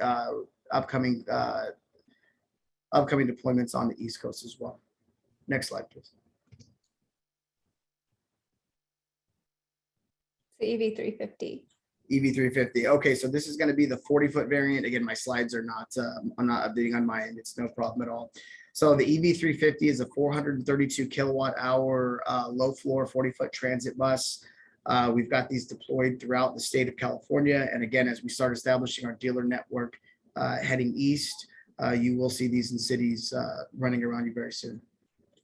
upcoming deployments on the East Coast as well. Next slide, please. The EV350. EV350. Okay, so this is going to be the 40-foot variant. Again, my slides are not, I'm not updating on my end. It's no problem at all. So the EV350 is a 432 kilowatt hour low floor 40-foot transit bus. We've got these deployed throughout the state of California. And again, as we start establishing our dealer network heading east, you will see these in cities running around you very soon.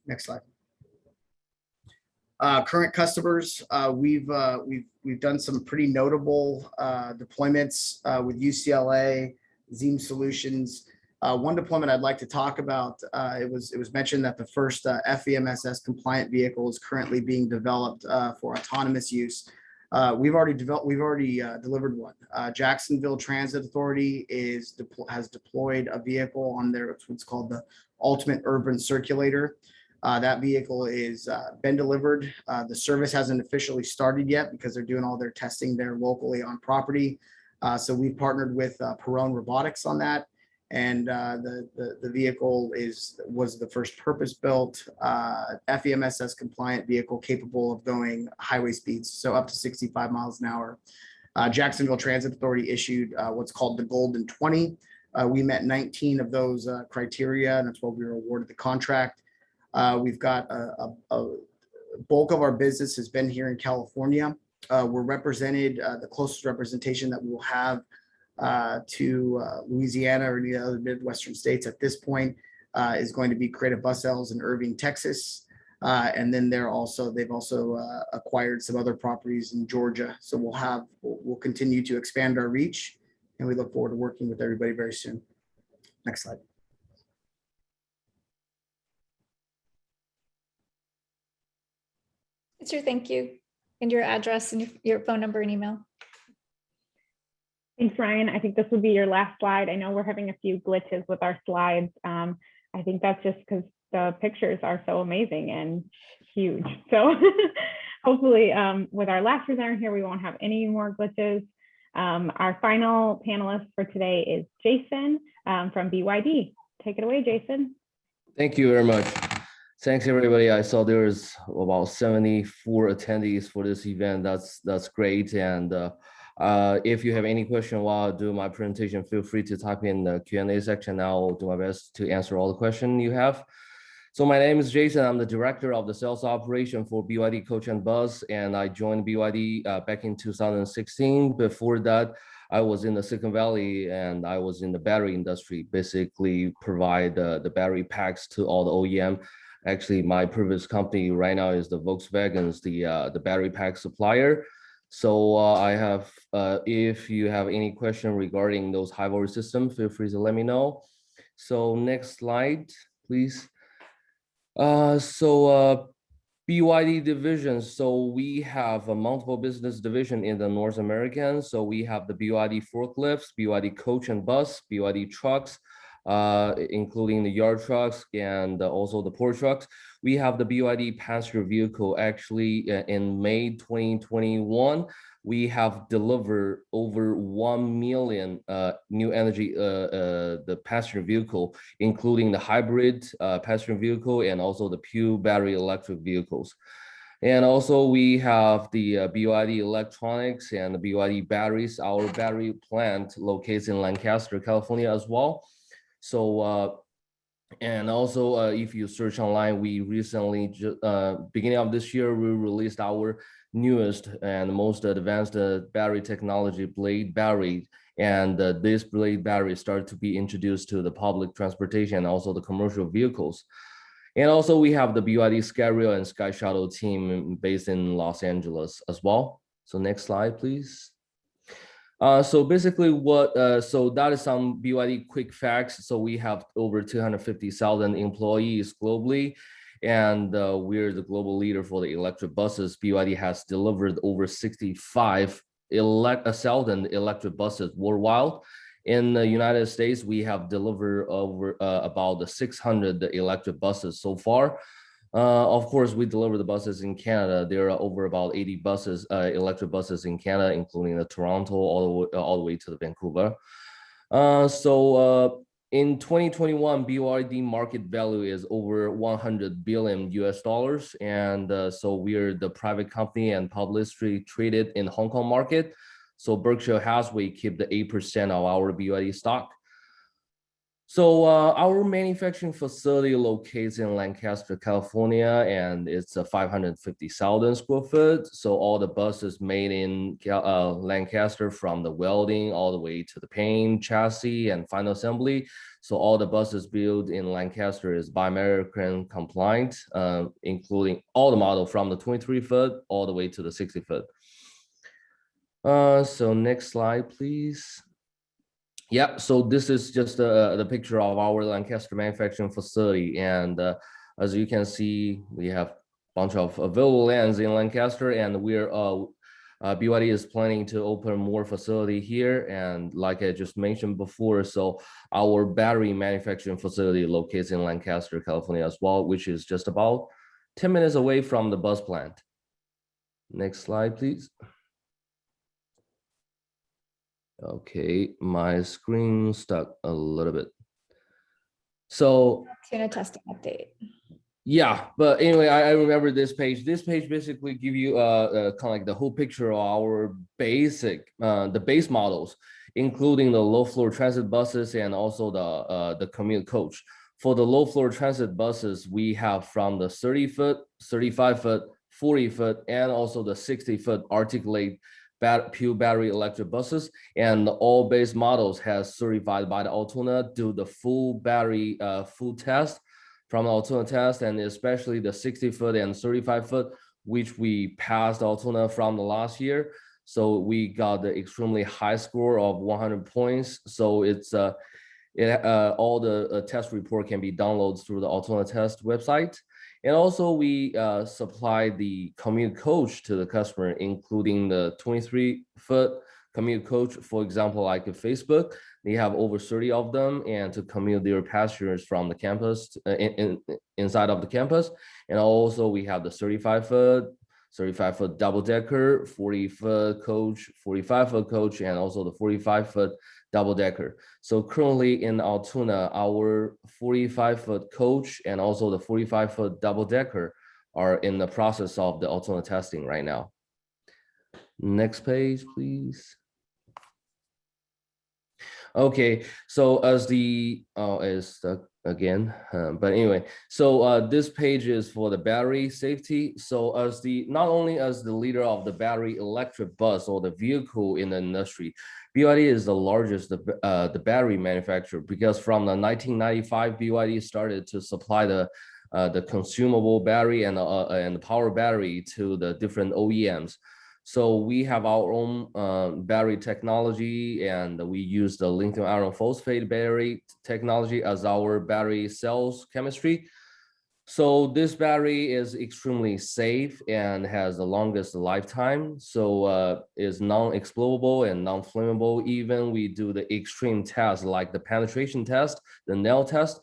Next slide. Current customers, we've done some pretty notable deployments with UCLA, Zeus Solutions. One deployment I'd like to talk about, it was mentioned that the first FEMSS compliant vehicle is currently being developed for autonomous use. We've already delivered one. Jacksonville Transit Authority has deployed a vehicle on their what's called the Ultimate Urban Circulator. That vehicle is been delivered. The service hasn't officially started yet because they're doing all their testing there locally on property. So we partnered with Perrone Robotics on that, and the vehicle was the first purpose-built FEMSS compliant vehicle capable of going highway speeds, so up to 65 miles an hour. Jacksonville Transit Authority issued what's called the Golden 20. We met 19 of those criteria, and that's why we were awarded the contract. We've got a bulk of our business has been here in California. We're represented, the closest representation that we will have to Louisiana or any other Midwestern states at this point is going to be Creative Bus Sales in Irving, Texas. And then they've also acquired some other properties in Georgia. So we'll continue to expand our reach, and we look forward to working with everybody very soon. Next slide. Sir, thank you. And your address and your phone number and email. Thanks, Ryan. I think this would be your last slide. I know we're having a few glitches with our slides. I think that's just because the pictures are so amazing and huge. So hopefully with our last presenter here, we won't have any more glitches. Our final panelist for today is Jason from BYD. Take it away, Jason. Thank you very much. Thanks, everybody. I saw there was about 74 attendees for this event. That's great. And if you have any question while I do my presentation, feel free to type in the Q&A section. I'll do my best to answer all the questions you have. So my name is Jason. I'm the director of the sales operation for BYD Coach and Bus, and I joined BYD back in 2016. Before that, I was in the Silicon Valley and I was in the battery industry, basically provide the battery packs to all the OEM. Actually, my previous company right now is the Volkswagen's the battery pack supplier. So I have, if you have any question regarding those high voltage systems, feel free to let me know. So next slide, please. BYD division. So we have a multiple business division in the North American. So we have the BYD forklifts, BYD coach and bus, BYD trucks, including the yard trucks and also the port trucks. We have the BYD passenger vehicle. Actually, in May 2021, we have delivered over 1 million new energy the passenger vehicle, including the hybrid passenger vehicle and also the pure battery electric vehicles. And also we have the BYD electronics and the BYD batteries. Our battery plant located in Lancaster, California as well. So, and also if you search online, we recently, beginning of this year, we released our newest and most advanced battery technology, Byd battery. And this Byd battery started to be introduced to the public transportation and also the commercial vehicles. And also we have the BYD Skyrail and Sky Shuttle team based in Los Angeles as well. So next slide, please. So basically so that is some BYD quick facts. So we have over 250,000 employees globally, and we're the global leader for the electric buses. BYD has delivered over 65,000 electric buses worldwide. In the United States, we have delivered over about 600 electric buses so far. Of course, we deliver the buses in Canada. There are over about 80 buses, electric buses in Canada, including the Toronto all the way to the Vancouver. In 2021, BYD market value is over $100 billion US. And so we're the private company and publicly traded in Hong Kong market. So Berkshire Hathaway keep the 8% of our BYD stock. So our manufacturing facility locates in Lancaster, California, and it's a 550,000 square foot. So all the buses made in Lancaster, from the welding all the way to the paint, chassis, and final assembly. So all the buses built in Lancaster is Buy American compliant, including all the model from the 23 foot all the way to the 60 foot. So next slide, please. Yeah, so this is just the picture of our Lancaster manufacturing facility. And as you can see, we have a bunch of available lands in Lancaster, and we're BYD is planning to open more facility here, and like I just mentioned before, so our battery manufacturing facility locates in Lancaster, California as well, which is just about 10 minutes away from the bus plant. Next slide, please. Okay, my screen stuck a little bit. So Tuna testing update. yeah, but anyway, I remember this page. This page basically give you kind of like the whole picture of our basic, the base models, including the low floor transit buses and also the commute coach. For the low floor transit buses, we have from the 30-foot, 35-foot, 40-foot, and also the 60-foot articulate pure battery electric buses, and all base models has certified by the Altona, do the full battery full test from the Altona test, and especially the 60-foot and 35-foot, which we passed Altona from the last year. So we got the extremely high score of 100 points. So it's all the test report can be downloaded through the Altona test website. And also we supply the commute coach to the customer, including the 23-foot commute coach, for example, like a Facebook. They have over 30 of them, and to commute their passengers from the campus inside of the campus. And also we have the 35-foot double-decker, 40-foot coach, 45-foot coach, and also the 45-foot double-decker. So currently in Altoona, our 45-foot coach and also the 45-foot double-decker are in the process of the Altoona testing right now. Next page, please. Okay, so as the is stuck again, but anyway, so this page is for the battery safety. So as the not only as the leader of the battery electric bus or the vehicle in the industry, BYD is the largest the battery manufacturer, because from the 1995 BYD started to supply the consumable battery and the power battery to the different OEMs. So we have our own battery technology, and we use the lithium iron phosphate battery technology as our battery cells chemistry. So this battery is extremely safe and has the longest lifetime. So is non-explodable and non-flammable. Even we do the extreme tests like the penetration test, the nail test.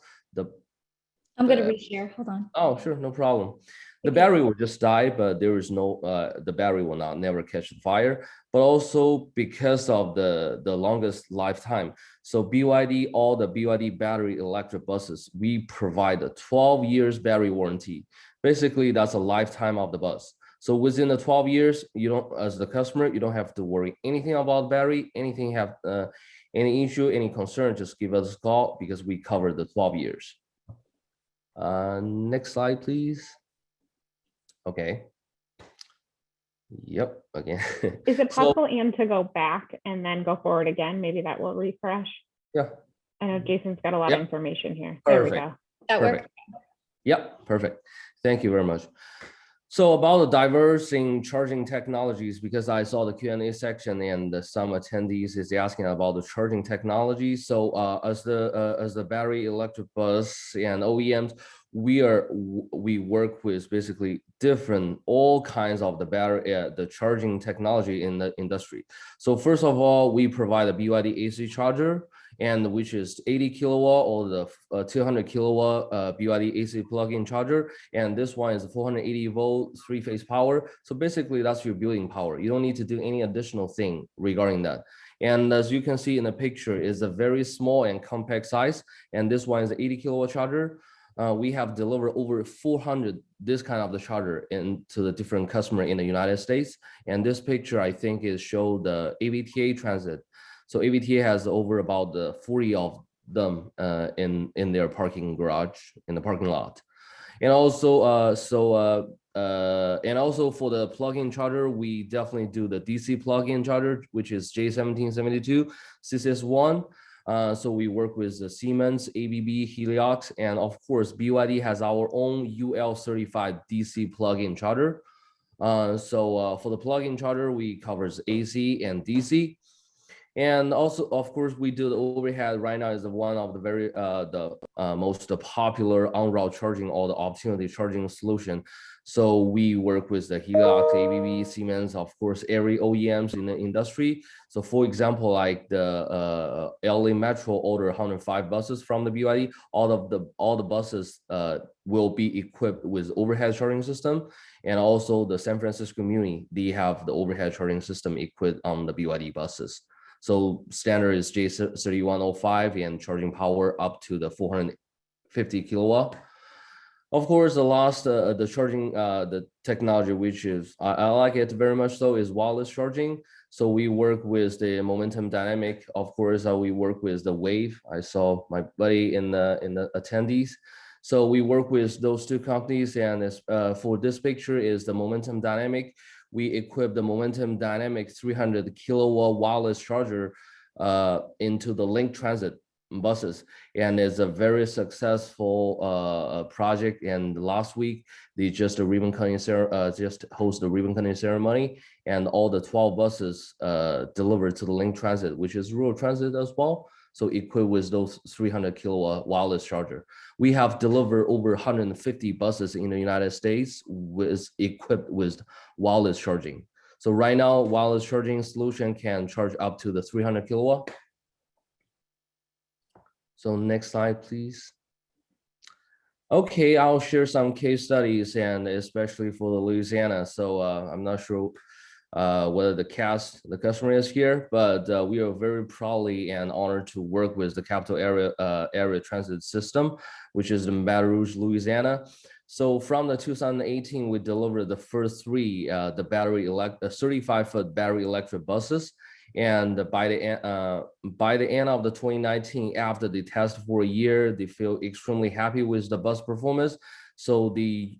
I'm going to reshare. Hold on. Oh, sure, no problem. The battery will just die, but there is no, the battery will not never catch fire. But also because of the longest lifetime. So BYD, all the BYD battery electric buses, we provide a 12 years battery warranty. Basically, that's a lifetime of the bus. So within the 12 years, you don't, as the customer, you don't have to worry anything about battery, anything have any issue, any concern, just give us a call because we cover the 12 years. Next slide, please. Okay. Yep, again. Is it possible, Anne, to go back and then go forward again? Maybe that will refresh. Yeah. I know Jason's got a lot of information here. Perfect. There we go. That worked. Yep, perfect. Thank you very much. So about the diverse in charging technologies, because I saw the Q&A section and some attendees is asking about the charging technology. So as the battery electric bus and OEMs, we work with basically different all kinds of the battery the charging technology in the industry. So first of all, we provide a BYD AC charger, and which is 80 kilowatt or the 200 kilowatt BYD AC plug-in charger. And this one is 480 volt, 3-phase power. So basically that's your building power. You don't need to do any additional thing regarding that. And as you can see in the picture, is a very small and compact size. And this one is an 80 kilowatt charger. We have delivered over 400 this kind of the charger into the different customer in the United States. And this picture, I think, is show the AVTA transit. So AVTA has over about 40 of them in their parking garage, in the parking lot. And also, and also for the plug-in charger, we definitely do the DC plug-in charger, which is J1772 CCS1. So we work with the Siemens, ABB, Heliox, and of course, BYD has our own UL certified DC plug-in charger. So for the plug-in charger, we covers AC and DC. And also, of course, we do the overhead right now is one of the very most popular on-route charging or the opportunity charging solution. So we work with the Helix, ABB, Siemens, of course, every OEMs in the industry. So for example, like the LA Metro order 105 buses from the BYD, all the buses will be equipped with overhead charging system. And also the San Francisco Muni, they have the overhead charging system equipped on the BYD buses. So standard is J3105 and charging power up to the 450 kilowatt. Of course, the charging, the technology, which is, I like it very much so, is wireless charging. So we work with the Momentum Dynamic. Of course, we work with the Wave. I saw my buddy in the attendees. So we work with those two companies, and for this picture is the Momentum Dynamic. We equip the Momentum Dynamic 300 kilowatt wireless charger into the Link Transit buses, and it's a very successful project. And last week they just ribbon cutting just host the ribbon cutting ceremony, and all the 12 buses delivered to the Link Transit, which is rural transit as well. So equipped with those 300 kilowatt wireless charger. We have delivered over 150 buses in the United States with equipped with wireless charging. So right now, wireless charging solution can charge up to the 300 kilowatt. So next slide, please. Okay, I'll share some case studies, and especially for the Louisiana. So I'm not sure whether the customer is here, but we are very proudly and honored to work with the Capital Area Transit System, which is in Baton Rouge, Louisiana. So from the 2018, we delivered the first three the 35-foot battery electric buses. And by the end of the 2019, after the test for a year, they feel extremely happy with the bus performance. So they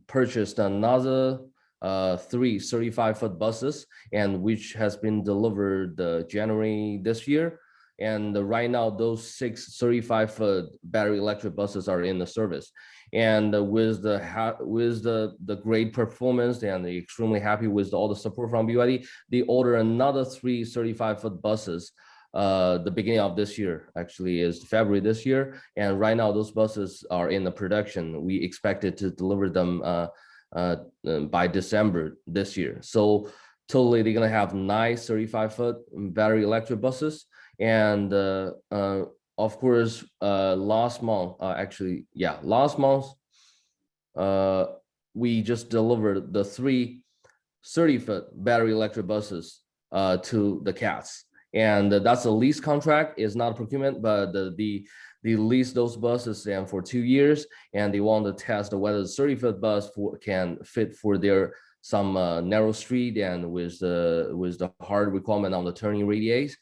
purchased another 3 35-foot buses, and which has been delivered January this year. And right now, those 6 35-foot battery electric buses are in the service. And with the great performance, and they're extremely happy with all the support from BYD, they order another 3 35-foot buses the beginning of this year, actually is February this year. And right now, those buses are in the production. We expected to deliver them by December this year. So totally, they're gonna have 9 35-foot battery electric buses. And of course, last month, we just delivered the 3 30-foot battery electric buses to the CATs. And that's a lease contract, is not a procurement, but they lease those buses and for 2 years, and they want to test whether the 30-foot bus can fit for their some narrow street and with the hard requirement on the turning radius.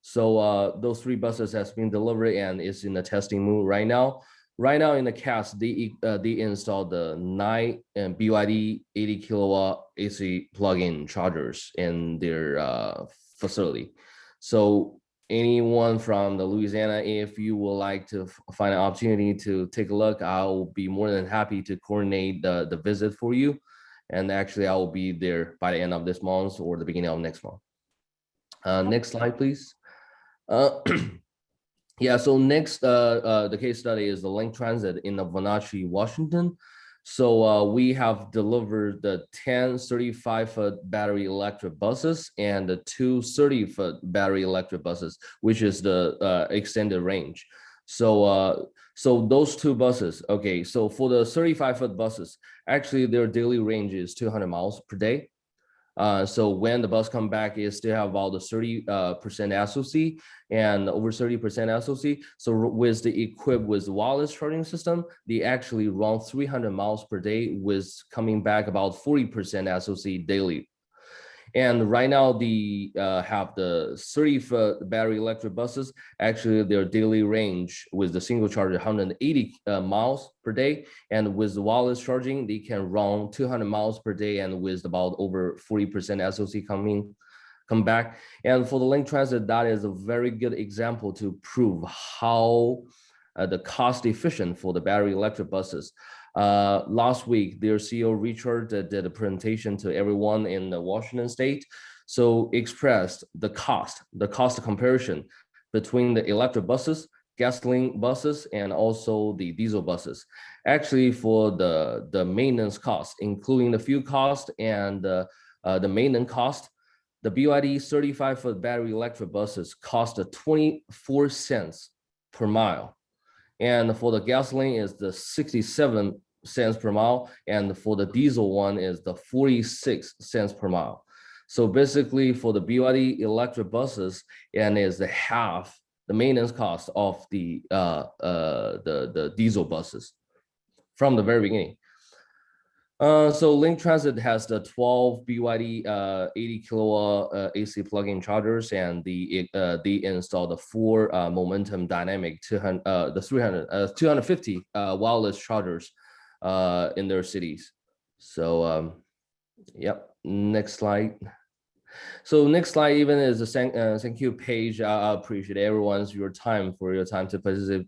So those 3 buses has been delivered and is in the testing mood right now. Right now in the CAS, they installed the 9 BYD 80 kilowatt AC plug-in chargers in their facility. So anyone from the Louisiana, if you would like to find an opportunity to take a look, I'll be more than happy to coordinate the visit for you. And actually, I will be there by the end of this month or the beginning of next month. Next slide, please. Yeah, so next, the case study is the Link Transit in Wenatchee, Washington. So we have delivered the 10 35-foot battery electric buses and the 2 30-foot battery electric buses, which is the extended range. So those 2 buses, okay, so for the 35-foot buses, actually their daily range is 200 miles per day. So when the bus come back, it still have about the 30% SOC and over 30% SOC. So with the equipped with wireless charging system, they actually run 300 miles per day with coming back about 40% SOC daily. And right now they have the 30-foot battery electric buses. Actually, their daily range with the single charger 180 miles per day, and with the wireless charging, they can run 200 miles per day, and with about over 40% SOC come back. And for the Link Transit, that is a very good example to prove how the cost efficient for the battery electric buses. Last week, their CEO Richard did a presentation to everyone in the Washington state. So expressed the cost comparison between the electric buses gasoline buses and also the diesel buses. Actually, for the maintenance cost, including the fuel cost and the maintenance cost, the BYD 35-foot battery electric buses cost 24 cents per mile. And for the gasoline is the 67 cents per mile. And for the diesel one is the 46 cents per mile. So basically for the BYD electric buses, and is the half the maintenance cost of the diesel buses from the very beginning. So Link Transit has the 12 BYD 80 kilowatt AC plug-in chargers, and they installed the 4 Momentum Dynamic 250 wireless chargers in their cities. So yep, next slide. So next slide even is a thank you page. I appreciate your time to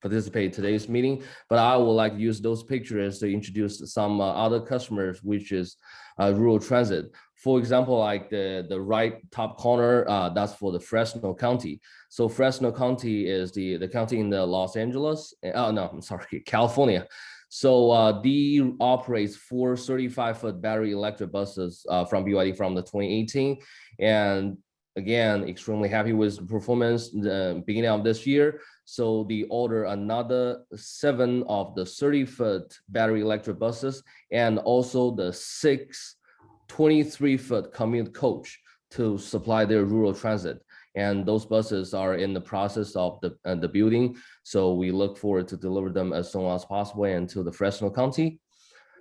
participate in today's meeting, but I would like to use those pictures to introduce some other customers, which is rural transit. For example, like the right top corner, that's for the Fresno County. So Fresno County is the county in the Los Angeles. Oh no, I'm sorry, California. So D operates 4 35-foot battery electric buses from BYD from the 2018, and again, extremely happy with the performance the beginning of this year. So they order another 7 of the 30-foot battery electric buses and also the 6 23-foot commute coach to supply their rural transit. And those buses are in the process of the building. So we look forward to deliver them as soon as possible and to the Fresno County.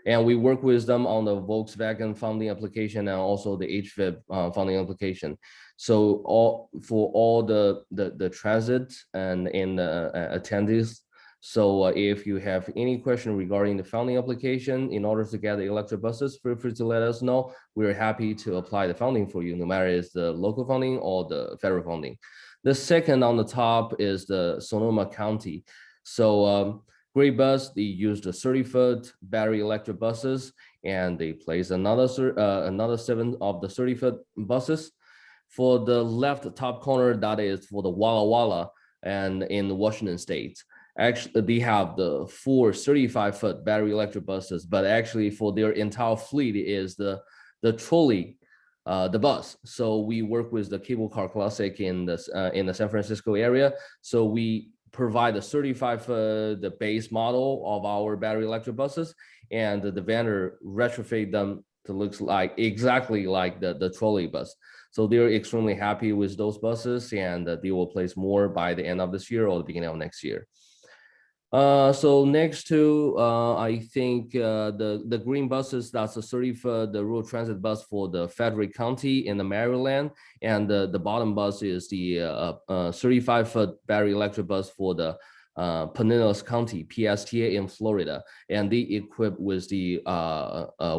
And we work with them on the Volkswagen funding application and also the HVIP funding application. So for all the transit and in the attendees. So if you have any question regarding the funding application in order to get the electric buses, feel free to let us know. We're happy to apply the funding for you, no matter it's the local funding or the federal funding. The second on the top is the Sonoma County. So Great Bus, they use the 30-foot battery electric buses, and they place another 7 of the 30-foot buses. For the left top corner, that is for the Walla Walla and in Washington State. Actually, they have the 4 35-foot battery electric buses, but actually for their entire fleet is the trolley, the bus. So we work with the Cable Car Classic in the San Francisco area. So we provide the 35-foot the base model of our battery electric buses, and the vendor retrofit them to look like exactly like the trolley bus. So they're extremely happy with those buses, and they will place more by the end of this year or the beginning of next year. So next to, I think the green buses, that's a 30-foot, the rural transit bus for the Frederick County in the Maryland. And the bottom bus is the 35-foot battery electric bus for the Pinellas County, PSTA in Florida. And they equipped with the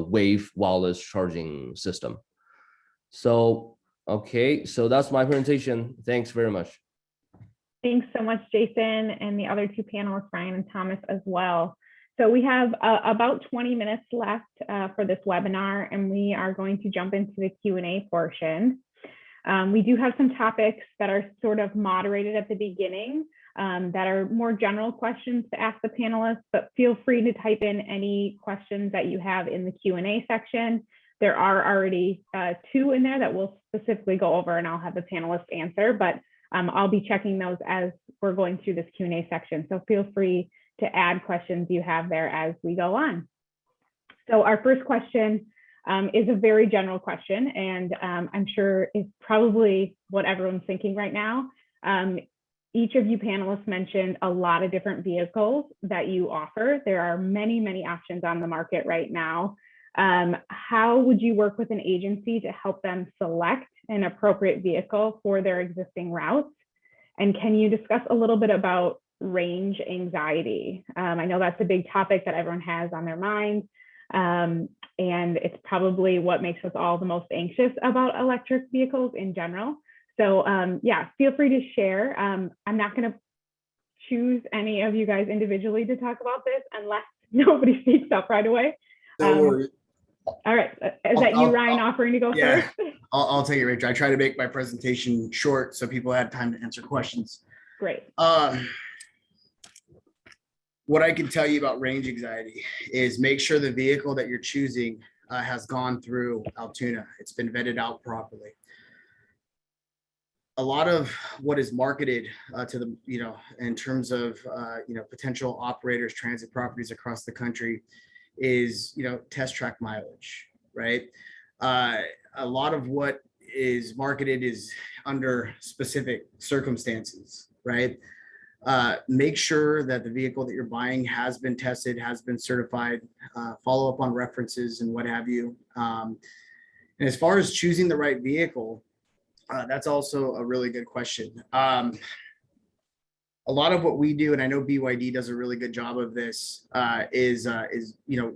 Wave wireless charging system. So, okay, so that's my presentation. Thanks very much. Thanks so much, Jason, and the other 2 panelists, Ryan and Thomas, as well. So we have about 20 minutes left for this webinar, and we are going to jump into the Q&A portion. We do have some topics that are sort of moderated at the beginning that are more general questions to ask the panelists, but feel free to type in any questions that you have in the Q&A section. There are already 2 in there that we'll specifically go over, and I'll have the panelists answer, but I'll be checking those as we're going through this Q&A section. So feel free to add questions you have there as we go on. So our first question is a very general question, and I'm sure is probably what everyone's thinking right now. Each of you panelists mentioned a lot of different vehicles that you offer. There are many, many options on the market right now. How would you work with an agency to help them select an appropriate vehicle for their existing routes? And can you discuss a little bit about range anxiety? I know that's a big topic that everyone has on their mind. And it's probably what makes us all the most anxious about electric vehicles in general. So yeah, feel free to share. I'm not going to choose any of you guys individually to talk about this unless nobody speaks up right away. All right, is that you, Ryan, offering to go first? I'll take it, Rachel. I try to make my presentation short so people had time to answer questions. Great. What I can tell you about range anxiety is make sure the vehicle that you're choosing has gone through Altoona. It's been vetted out properly. A lot of what is marketed to the, in terms of, potential operators, transit properties across the country is, test track mileage, right? A lot of what is marketed is under specific circumstances, right? Make sure that the vehicle that you're buying has been tested, has been certified, follow up on references and what have you. And as far as choosing the right vehicle, that's also a really good question. A lot of what we do, and I know BYD does a really good job of this, is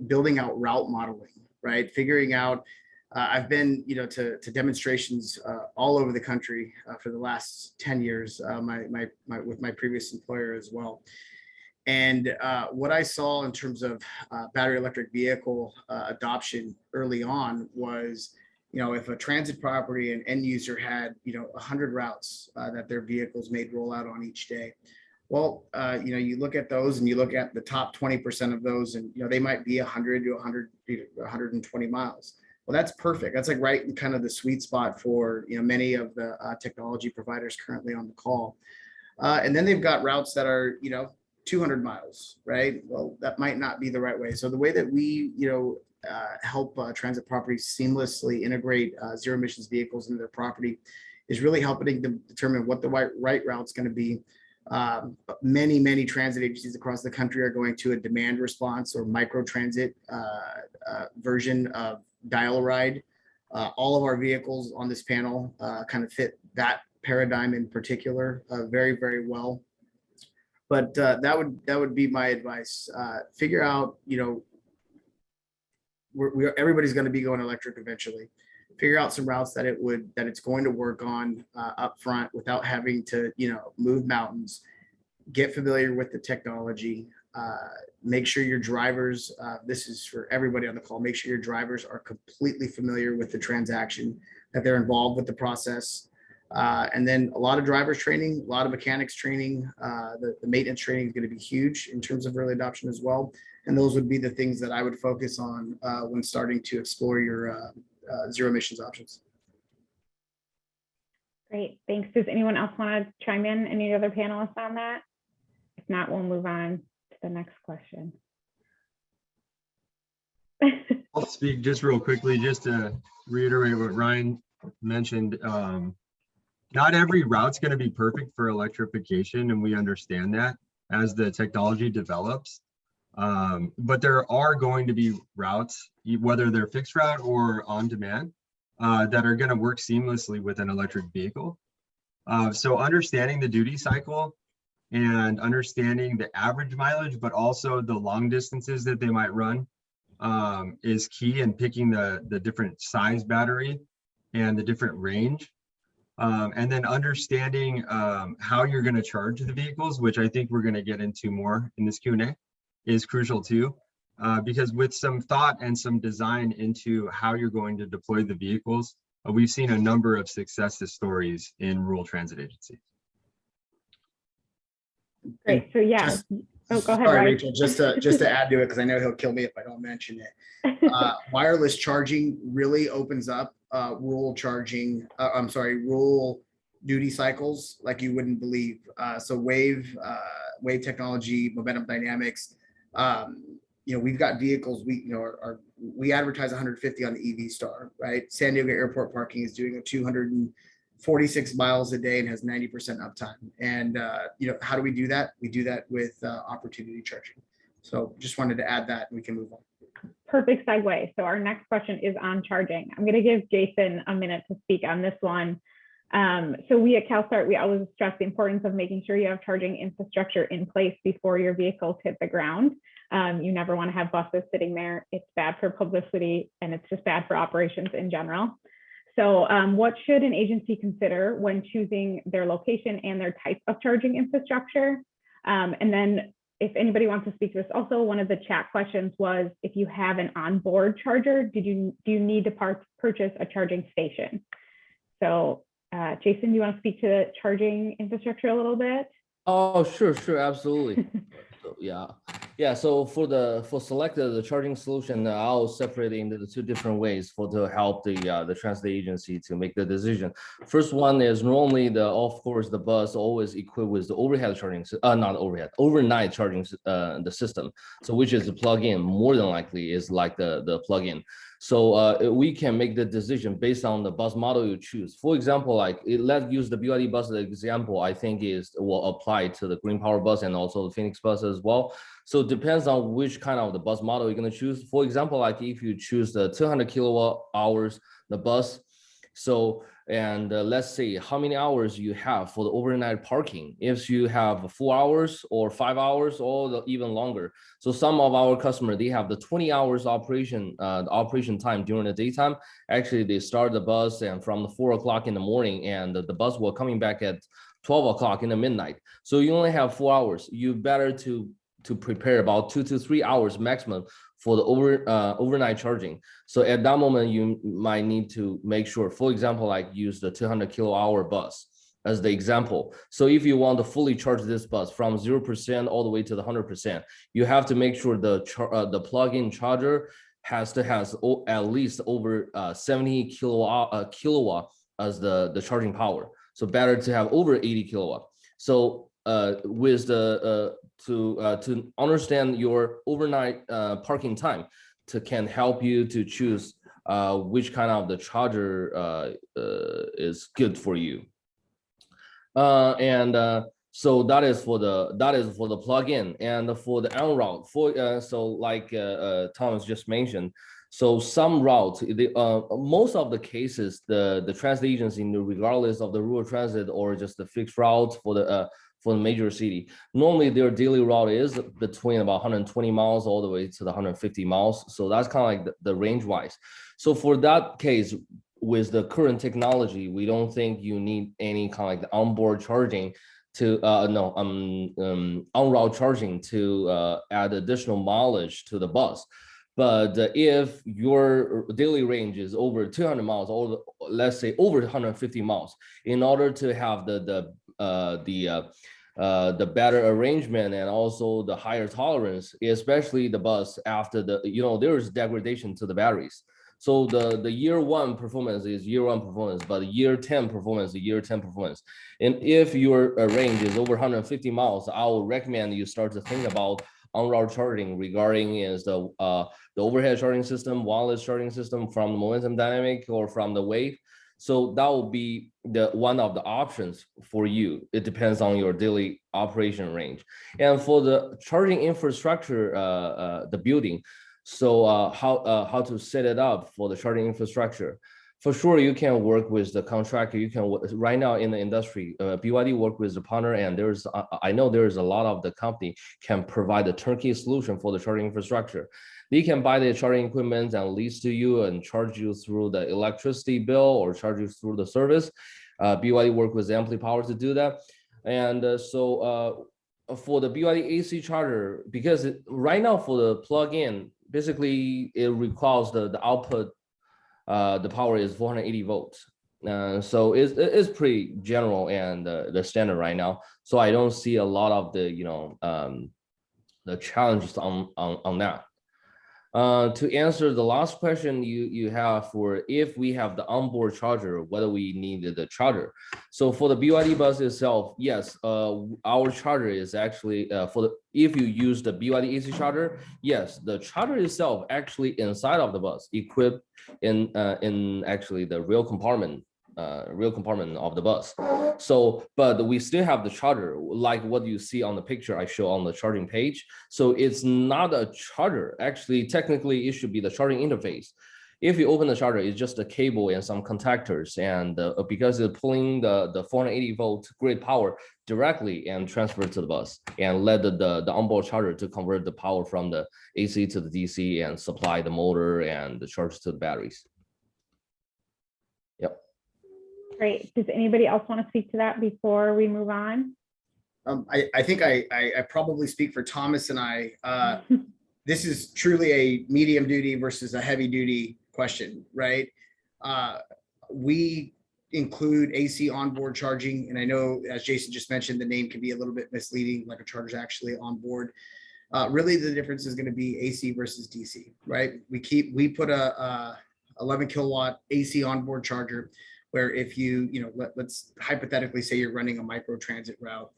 building out route modeling, right? Figuring out. I've been, to demonstrations all over the country for the last 10 years, with my previous employer as well. And what I saw in terms of battery electric vehicle adoption early on was, if a transit property and end user had, 100 routes that their vehicles made roll out on each day. Well, you look at those and you look at the top 20% of those, and, they might be 100 to 120 miles. Well, that's perfect. That's like right in kind of the sweet spot for, many of the technology providers currently on the call. And then they've got routes that are, 200 miles, right? Well, that might not be the right way. So the way that we, help transit properties seamlessly integrate zero emissions vehicles into their property is really helping them determine what the right route is going to be. Many transit agencies across the country are going to a demand response or micro transit version of dial ride. All of our vehicles on this panel kind of fit that paradigm in particular very, very well. But that would be my advice. Figure out, everybody's going to be going electric eventually. Figure out some routes that it's going to work on up front without having to, move mountains. Get familiar with the technology. Make sure your drivers, this is for everybody on the call, make sure your drivers are completely familiar with the transaction, that they're involved with the process. And then a lot of drivers training, a lot of mechanics training, the maintenance training is going to be huge in terms of early adoption as well. And those would be the things that I would focus on when starting to explore your zero emissions options. Great, thanks. Does anyone else want to chime in? Any other panelists on that? If not, we'll move on to the next question. I'll speak just real quickly, just to reiterate what Ryan mentioned. Not every route's going to be perfect for electrification, and we understand that as the technology develops. But there are going to be routes, whether they're fixed route or on demand, that are going to work seamlessly with an electric vehicle. So understanding the duty cycle and understanding the average mileage, but also the long distances that they might run is key in picking the different size battery and the different range. And then understanding how you're going to charge the vehicles, which I think we're going to get into more in this Q&A, is crucial too. Because with some thought and some design into how you're going to deploy the vehicles, we've seen a number of success stories in rural transit agencies. Great. So yeah. Go ahead. Sorry, Ryan. Rachel, just to add to it, because I know he'll kill me if I don't mention it. Wireless charging really opens up rural duty cycles like you wouldn't believe. So wave technology, momentum dynamics. We've got vehicles. We advertise 150 on the EV Star, right? San Diego Airport parking is doing a 246 miles a day and has 90% uptime. And how do we do that? We do that with opportunity charging. So just wanted to add that, and we can move on. Perfect segue. So our next question is on charging. I'm going to give Jason a minute to speak on this one. So we at CalStart, we always stress the importance of making sure you have charging infrastructure in place before your vehicles hit the ground. You never want to have buses sitting there. It's bad for publicity, and it's just bad for operations in general. So what should an agency consider when choosing their location and their type of charging infrastructure? And then if anybody wants to speak to this, also one of the chat questions was, if you have an onboard charger, do you need to purchase a charging station? So Jason, do you want to speak to the charging infrastructure a little bit? Oh, sure, absolutely. So, yeah. So for selected the charging solution, I'll separate it into the two different ways to help the transit agency to make the decision. First one is normally of course the bus always equipped with the overhead charging, not overhead, overnight charging the system. So which is the plug-in, more than likely is like the plug-in. So we can make the decision based on the bus model you choose. For example, like let's use the BYD bus as an example. I think will apply to the GreenPower bus and also the Phoenix bus as well. So it depends on which kind of the bus model you're going to choose. For example, like if you choose the 200 kilowatt hours, the bus. So, and let's say how many hours you have for the overnight parking. If you have 4 hours or 5 hours or even longer. So some of our customers, they have the 20 hours operation, the operation time during the daytime. Actually, they start the bus and from the 4 o'clock in the morning, and the bus will coming back at 12 o'clock in the midnight. So you only have 4 hours. You better to prepare about 2 to 3 hours maximum for the overnight charging. So at that moment, you might need to make sure, for example, like use the 200 kilowatt hour bus as the example. So if you want to fully charge this bus from 0% all the way to the 100%, you have to make sure the plug-in charger has at least over 70 kilowatt as the charging power. So better to have over 80 kilowatt. So with the to understand your overnight parking time can help you to choose which kind of the charger is good for you. So that is for the plug-in, and for the en route. So like Thomas just mentioned, so some routes, most of the cases, the transit agency, regardless of the rural transit or just the fixed route for the major city, normally their daily route is between about 120 miles all the way to the 150 miles. So that's kind of like the range wise. So for that case, with the current technology, we don't think you need any kind of like the onboard charging to on route charging to add additional mileage to the bus. But if your daily range is over 200 miles, or let's say over 150 miles, in order to have the better arrangement and also the higher tolerance, especially the bus after there is degradation to the batteries. So the year one performance is year one performance, but year 10 performance is year 10 performance. And if your range is over 150 miles, I would recommend you start to think about on-route charging regarding is the overhead charging system, wireless charging system from the momentum dynamic or from the wave. So that will be one of the options for you. It depends on your daily operation range. And for the charging infrastructure, the building, so how to set it up for the charging infrastructure. For sure, you can work with the contractor. You can right now in the industry, BYD work with the partner, and I know there's a lot of the company can provide a turnkey solution for the charging infrastructure. They can buy the charging equipment and lease to you and charge you through the electricity bill or charge you through the service. BYD work with Ampli Power to do that, and for the BYD AC charger, because right now for the plug-in, basically it requires the output. The power is 480 volts. So it's pretty general and the standard right now. So I don't see a lot of the challenges on that. To answer the last question you have for if we have the onboard charger, whether we need the charger. So for the BYD bus itself, yes, our charger is actually if you use the BYD AC charger, yes, the charger itself actually inside of the bus equipped in actually the real compartment of the bus. So, but we still have the charger, like what you see on the picture I show on the charging page. So it's not a charger. Actually, technically, it should be the charging interface. If you open the charger, it's just a cable and some contactors, and because it's pulling the 480 volt grid power directly and transfer it to the bus, and let the onboard charger to convert the power from the AC to the DC and supply the motor and the charge to the batteries. Yep. Great. Does anybody else want to speak to that before we move on? I think I probably speak for Thomas and I. This is truly a medium duty versus a heavy duty question, right? We include AC onboard charging. And I know, as Jason just mentioned, the name can be a little bit misleading, like a charger is actually on board. Really, the difference is going to be AC versus DC, right? We put a 11 kilowatt AC onboard charger, where if let's hypothetically say you're running a micro transit route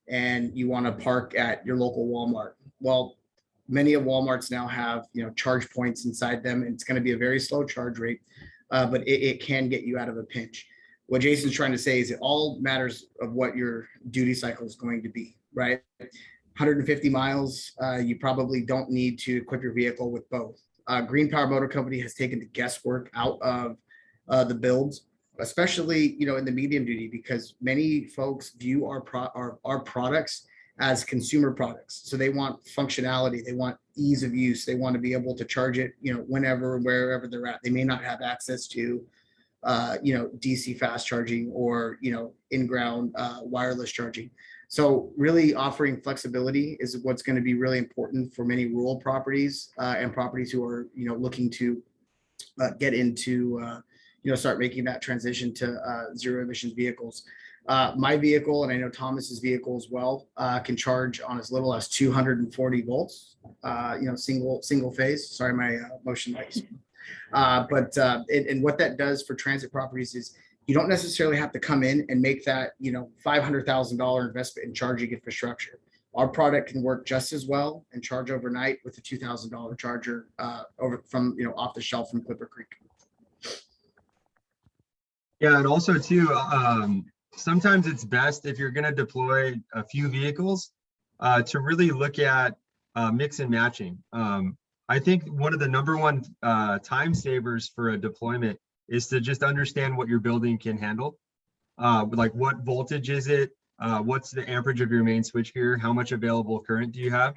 and you want to park at your local Walmart. Well, many of Walmarts now have, charge points inside them, and it's going to be a very slow charge rate, but it can get you out of a pinch. What Jason's trying to say is it all matters of what your duty cycle is going to be, right? 150 miles, you probably don't need to equip your vehicle with both. GreenPower Motor Company has taken the guesswork out of the builds, especially in the medium duty, because many folks view our products as consumer products. So they want functionality, they want ease of use, they want to be able to charge it, whenever, wherever they're at. They may not have access to DC fast charging or in-ground wireless charging. So really offering flexibility is what's going to be really important for many rural properties and properties who are looking to get into start making that transition to zero emissions vehicles. My vehicle, and I know Thomas's vehicle as well, can charge on as little as 240 volts, single phase. Sorry, my motion lights. And what that does for transit properties is you don't necessarily have to come in and make that $500,000 investment in charging infrastructure. Our product can work just as well and charge overnight with a $2,000 charger from off the shelf from Clipper Creek. Yeah, and also too, sometimes it's best if you're going to deploy a few vehicles to really look at mix and matching. I think one of the number one time savers for a deployment is to just understand what your building can handle. Like what voltage is it? What's the amperage of your main switchgear? How much available current do you have?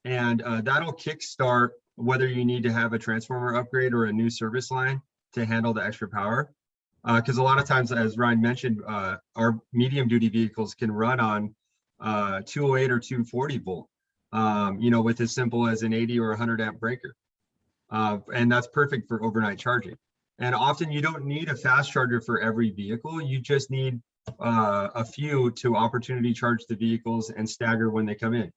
And that'll kickstart whether you need to have a transformer upgrade or a new service line to handle the extra power. Because a lot of times, as Ryan mentioned, our medium duty vehicles can run on 208 or 240 volt, with as simple as an 80 or 100 amp breaker. And that's perfect for overnight charging. And often you don't need a fast charger for every vehicle. You just need a few to opportunity charge the vehicles and stagger when they come in.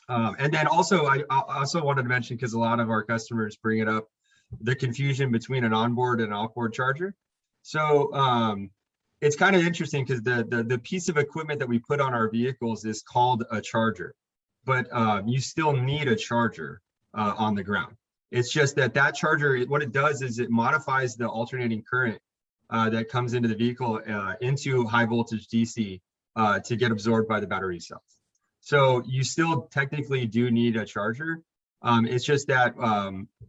And then also, I also wanted to mention, because a lot of our customers bring it up, the confusion between an onboard and offboard charger. So it's kind of interesting because the piece of equipment that we put on our vehicles is called a charger, but you still need a charger on the ground. It's just that charger, what it does is it modifies the alternating current that comes into the vehicle into high voltage DC to get absorbed by the battery cells. So you still technically do need a charger. It's just that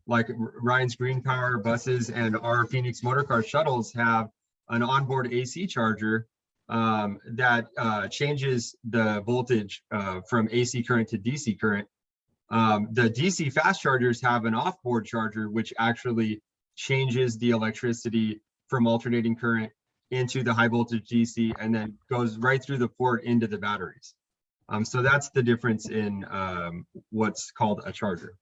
like Ryan's GreenPower buses and our Phoenix Motorcar shuttles have an onboard AC charger that changes the voltage from AC current to DC current. The DC fast chargers have an offboard charger, which actually changes the electricity from alternating current into the high voltage DC and then goes right through the port into the batteries. So that's the difference in what's called a charger.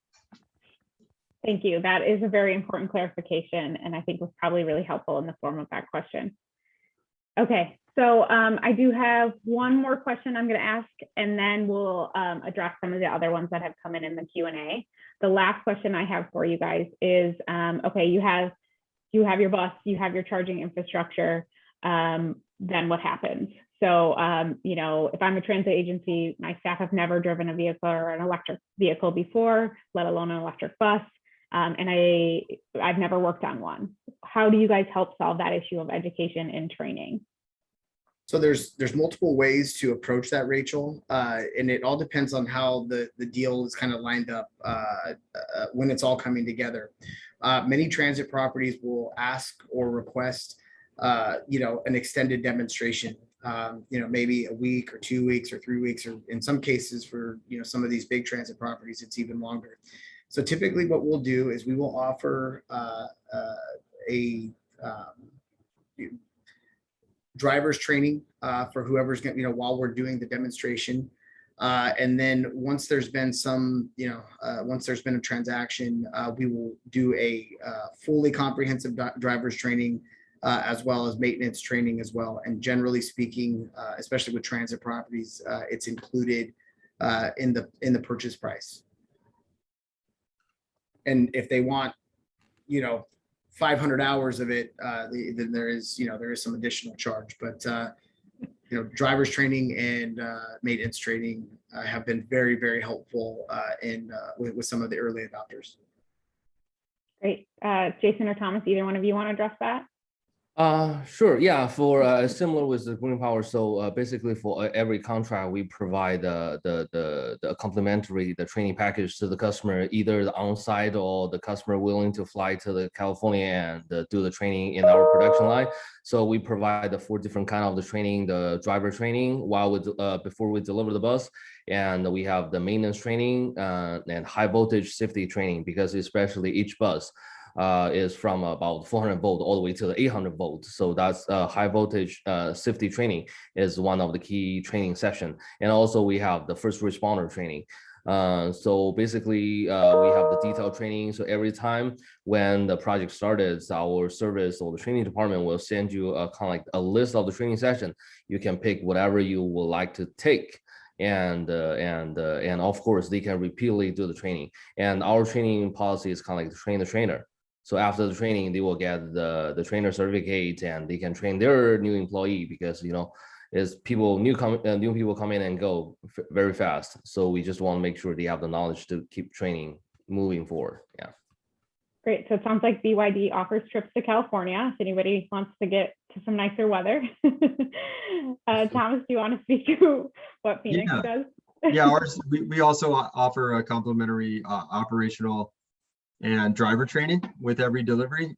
Thank you. That is a very important clarification, and I think was probably really helpful in the form of that question. Okay, so I do have one more question I'm going to ask, and then we'll address some of the other ones that have come in the Q&A. The last question I have for you guys is, okay, you have your bus, you have your charging infrastructure, then what happens? So, if I'm a transit agency, my staff have never driven a vehicle or an electric vehicle before, let alone an electric bus, and I've never worked on one. How do you guys help solve that issue of education and training? So there's multiple ways to approach that, Rachel, and it all depends on how the deal is kind of lined up when it's all coming together. Many transit properties will ask or request, an extended demonstration, maybe a week or 2 weeks or 3 weeks, or in some cases for, some of these big transit properties, it's even longer. So typically what we'll do is we will offer a driver's training for whoever's going to, while we're doing the demonstration. And then once there's been some, once there's been a transaction, we will do a fully comprehensive driver's training as well as maintenance training as well. And generally speaking, especially with transit properties, it's included in the purchase price. And if they want, 500 hours of it, then there is some additional charge. But driver's training and maintenance training have been very, very helpful with some of the early adopters. Great. Jason or Thomas, either one of you want to address that? Sure. Yeah, for similar with the GreenPower. So basically, for every contract, we provide the complimentary training package to the customer, either the on-site or the customer willing to fly to the California and do the training in our production line. So we provide the 4 different kind of the training: the driver training before we deliver the bus, and we have the maintenance training and high voltage safety training, because especially each bus is from about 400 volt all the way to the 800 volt. So that's high voltage safety training is one of the key training session. And also we have the first responder training. So basically we have the detailed training. So every time when the project started, our service or the training department will send you a kind of like a list of the training session. You can pick whatever you would like to take. And of course they can repeatedly do the training. And our training policy is kind of like to train the trainer. So after the training, they will get the trainer certificate and they can train their new employee, because new people come in and go very fast. So we just want to make sure they have the knowledge to keep training moving forward. Yeah. Great. So it sounds like BYD offers trips to California if anybody wants to get to some nicer weather. Thomas, do you want to speak to what Phoenix does? Yeah, we also offer a complimentary operational and driver training with every delivery.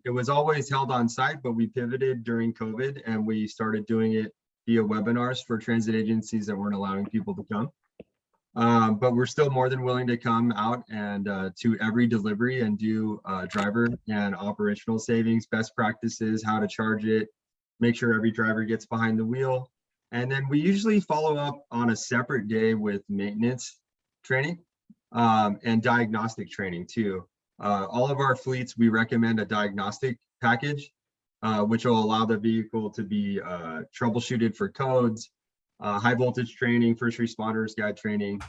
It was always held on site, but we pivoted during COVID and we started doing it via webinars for transit agencies that weren't allowing people to come. But we're still more than willing to come out and to every delivery and do driver and operational savings, best practices, how to charge it, make sure every driver gets behind the wheel. And then we usually follow up on a separate day with maintenance training and diagnostic training too. All of our fleets, we recommend a diagnostic package, which will allow the vehicle to be troubleshooted for codes, high voltage training, first responders guide training,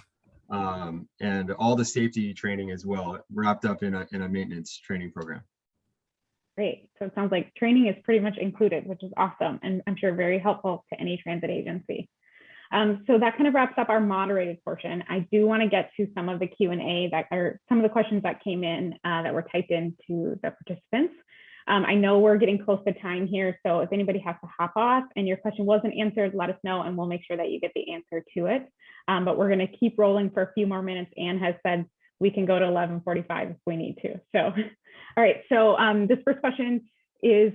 and all the safety training as well, wrapped up in a maintenance training program. Great. So it sounds like training is pretty much included, which is awesome, and I'm sure very helpful to any transit agency. So that kind of wraps up our moderated portion. I do want to get to some of the Q&A that are some of the questions that came in that were typed into the participants. I know we're getting close to time here, so if anybody has to hop off and your question wasn't answered, let us know and we'll make sure that you get the answer to it. But we're going to keep rolling for a few more minutes. Anne has said we can go to 11:45 if we need to. So, all right. So this first question is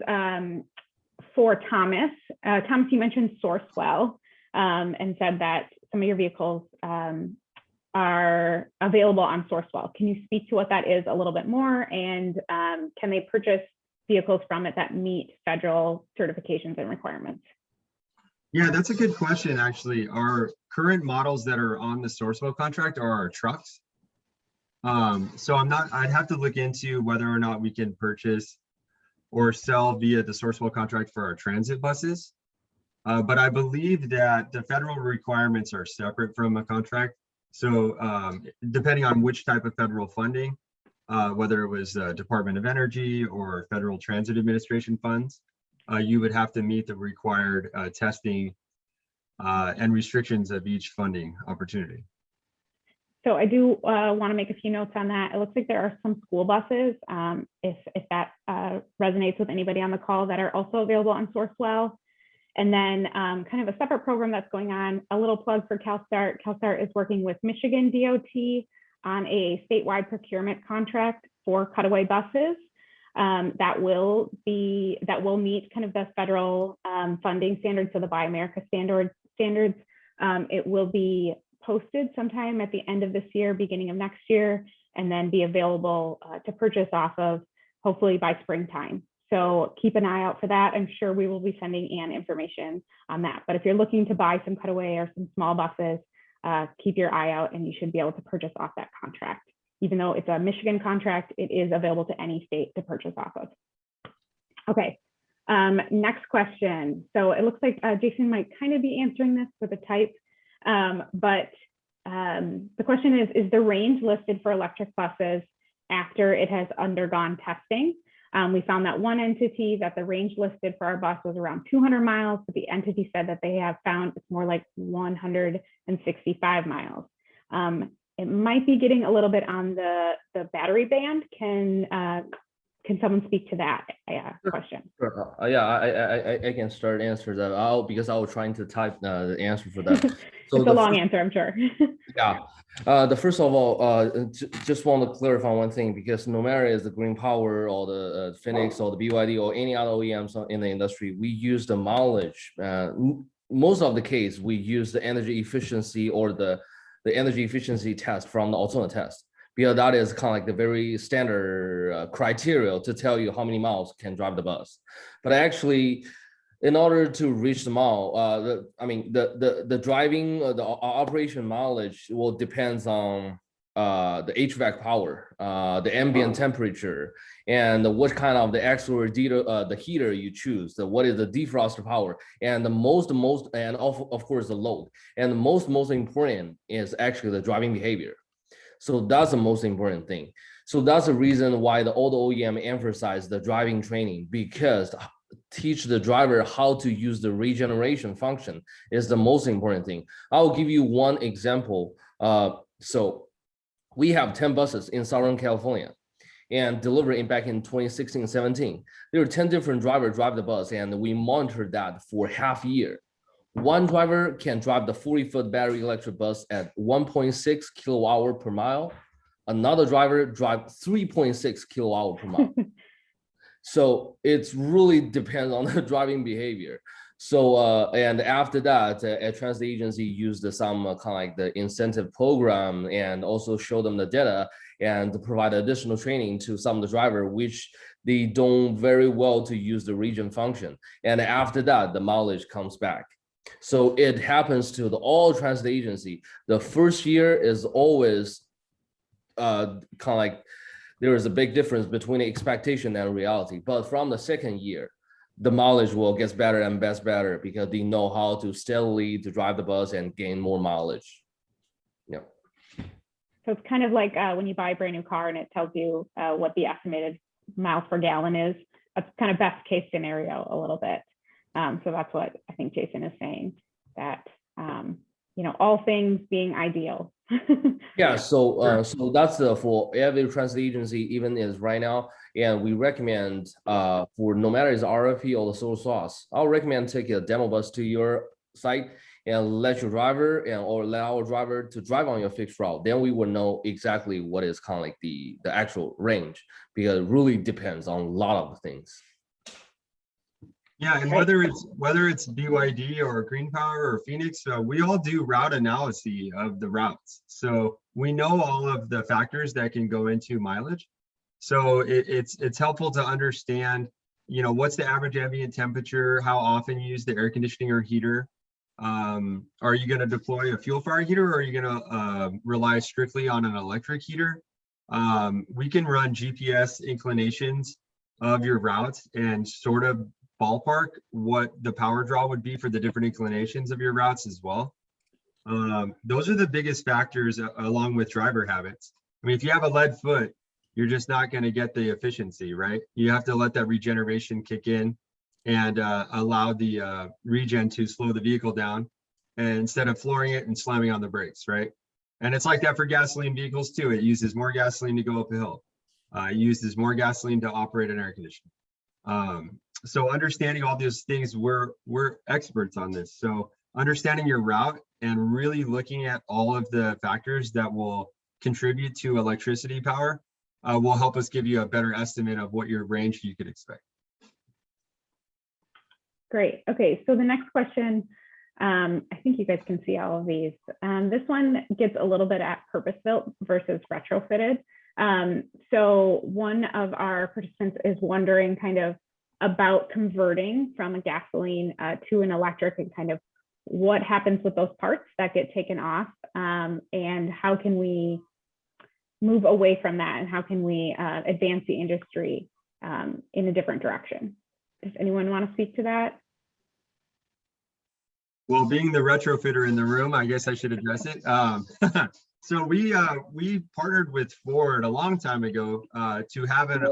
for Thomas. Thomas, you mentioned Sourcewell. And said that some of your vehicles are available on Sourcewell. Can you speak to what that is a little bit more? And can they purchase vehicles from it that meet federal certifications and requirements? Yeah, that's a good question, actually. Our current models that are on the Sourcewell contract are our trucks. So I'd have to look into whether or not we can purchase or sell via the Sourcewell contract for our transit buses. But I believe that the federal requirements are separate from a contract. So depending on which type of federal funding, whether it was Department of Energy or Federal Transit Administration funds, you would have to meet the required testing and restrictions of each funding opportunity. So I do want to make a few notes on that. It looks like there are some school buses, if that resonates with anybody on the call, that are also available on Sourcewell. And then kind of a separate program that's going on, a little plug for CalStart. CalStart is working with Michigan DOT on a statewide procurement contract for cutaway buses that will meet kind of the federal funding standards, so the Buy America standards. It will be posted sometime at the end of this year, beginning of next year, and then be available to purchase off of, hopefully by springtime. So keep an eye out for that. I'm sure we will be sending Anne information on that. But if you're looking to buy some cutaway or some small buses, keep your eye out and you should be able to purchase off that contract. Even though it's a Michigan contract, it is available to any state to purchase off of. Okay, Next question. So it looks like Jason might kind of be answering this with a type, but the question is the range listed for electric buses after it has undergone testing? We found that one entity that the range listed for our bus was around 200 miles, but the entity said that they have found it's more like 165 miles. It might be getting a little bit on the battery band. Can someone speak to that question? Sure. Yeah, I can start answer that out because I was trying to type the answer for that. So it's a long answer, I'm sure. Yeah. The first of all, just want to clarify one thing, because no matter is the GreenPower or the Phoenix or the BYD or any other OEMs in the industry, we use the mileage. Most of the case, we use the energy efficiency or the energy efficiency test from the alternate test, because that is kind of like the very standard criteria to tell you how many miles can drive the bus. But actually, in order to reach the mile, the driving, the operation mileage will depends on the HVAC power, the ambient temperature, and what kind of the actuator, the heater you choose, what is the defroster power, and the most, and of course the load. And the most important is actually the driving behavior. So that's the most important thing. So that's the reason why all the OEM emphasize the driving training, because teach the driver how to use the regeneration function is the most important thing. I'll give you one example. So we have 10 buses in Southern California and delivered back in 2016-17. There were 10 different drivers drive the bus, and we monitored that for half a year. One driver can drive the 40-foot battery electric bus at 1.6 kilowatt per mile. Another driver drive 3.6 kilowatt per mile. So it's really depends on the driving behavior. So and after that, a transit agency used some kind of like the incentive program and also show them the data and provide additional training to some of the driver, which they don't very well to use the region function. And after that, the mileage comes back. So it happens to all transit agency. The first year is always kind of like there is a big difference between expectation and reality. But from the second year, the mileage will get better and better because they know how to steadily to drive the bus and gain more mileage. Yeah. So it's kind of like when you buy a brand new car and it tells you what the estimated miles per gallon is. That's kind of best case scenario a little bit. So that's what I think Jason is saying, that all things being ideal. Yeah, so so that's for every transit agency, even is right now, and we recommend for no matter is RFP or the sole source, I'll recommend take a demo bus to your site and let your driver or let our driver to drive on your fixed route. Then we will know exactly what is kind of like the actual range, because it really depends on a lot of things. Yeah, and whether it's BYD or GreenPower or Phoenix, we all do route analysis of the routes. So we know all of the factors that can go into mileage. So it's helpful to understand, what's the average ambient temperature, how often you use the air conditioning or heater. Are you going to deploy a fuel fire heater, or are you going to rely strictly on an electric heater? We can run GPS inclinations of your routes and sort of ballpark what the power draw would be for the different inclinations of your routes as well. Those are the biggest factors, along with driver habits. I mean, if you have a lead foot, you're just not going to get the efficiency, right? You have to let that regeneration kick in and allow the regen to slow the vehicle down, and instead of flooring it and slamming on the brakes, right? And it's like that for gasoline vehicles too. It uses more gasoline to go up a hill. It uses more gasoline to operate an air conditioner. So understanding all these things, we're experts on this. So understanding your route and really looking at all of the factors that will contribute to electricity power will help us give you a better estimate of what your range you could expect. Great. Okay, so the next question, I think you guys can see all of these. This one gets a little bit at purpose-built versus retrofitted. So one of our participants is wondering kind of about converting from a gasoline to an electric, and kind of what happens with those parts that get taken off, and how can we move away from that, and how can we advance the industry in a different direction. Does anyone want to speak to that? Well, being the retrofitter in the room, I guess I should address it. So we partnered with Ford a long time ago to have an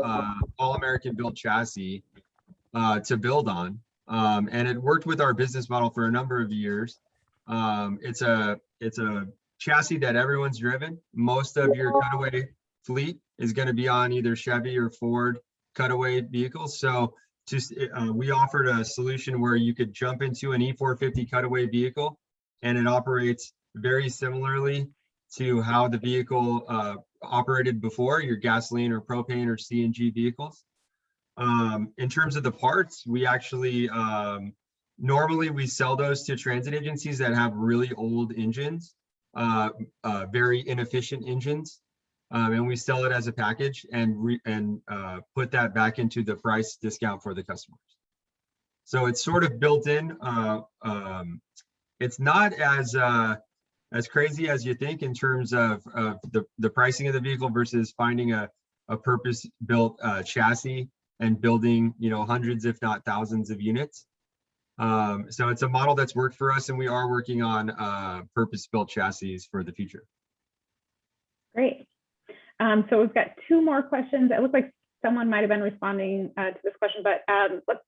all-American built chassis to build on, and it worked with our business model for a number of years. It's a chassis that everyone's driven. Most of your cutaway fleet is going to be on either Chevy or Ford cutaway vehicles. So we offered a solution where you could jump into an E450 cutaway vehicle, and it operates very similarly to how the vehicle operated before, your gasoline or propane or CNG vehicles. In terms of the parts, we actually normally we sell those to transit agencies that have really old engines, very inefficient engines. And we sell it as a package and put that back into the price discount for the customers. So it's sort of built in. It's not as crazy as you think in terms of the pricing of the vehicle versus finding a purpose-built chassis and building, hundreds, if not thousands of units. So it's a model that's worked for us, and we are working on purpose-built chassis for the future. Great. So we've got two more questions. It looks like someone might have been responding to this question, but let's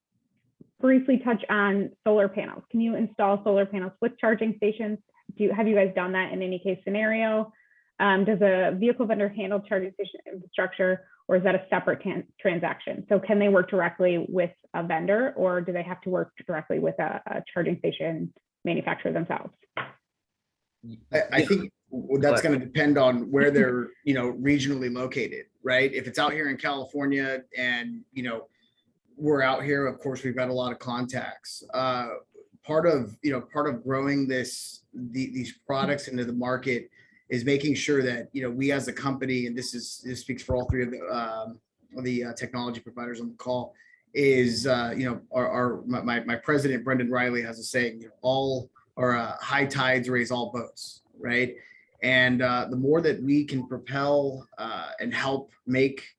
briefly touch on solar panels. Can you install solar panels with charging stations? Have you guys done that in any case scenario? Does a vehicle vendor handle charging station infrastructure, or is that a separate transaction? So can they work directly with a vendor, or do they have to work directly with a charging station manufacturer themselves? I think that's going to depend on where they're, regionally located, right? If it's out here in California and, we're out here, of course, we've got a lot of contacts. Part of growing these products into the market is making sure that, we as a company, and this speaks for all three of the technology providers on the call, is, my president, Brendan Riley, has a saying, all high tides raise all boats, right? And the more that we can propel and help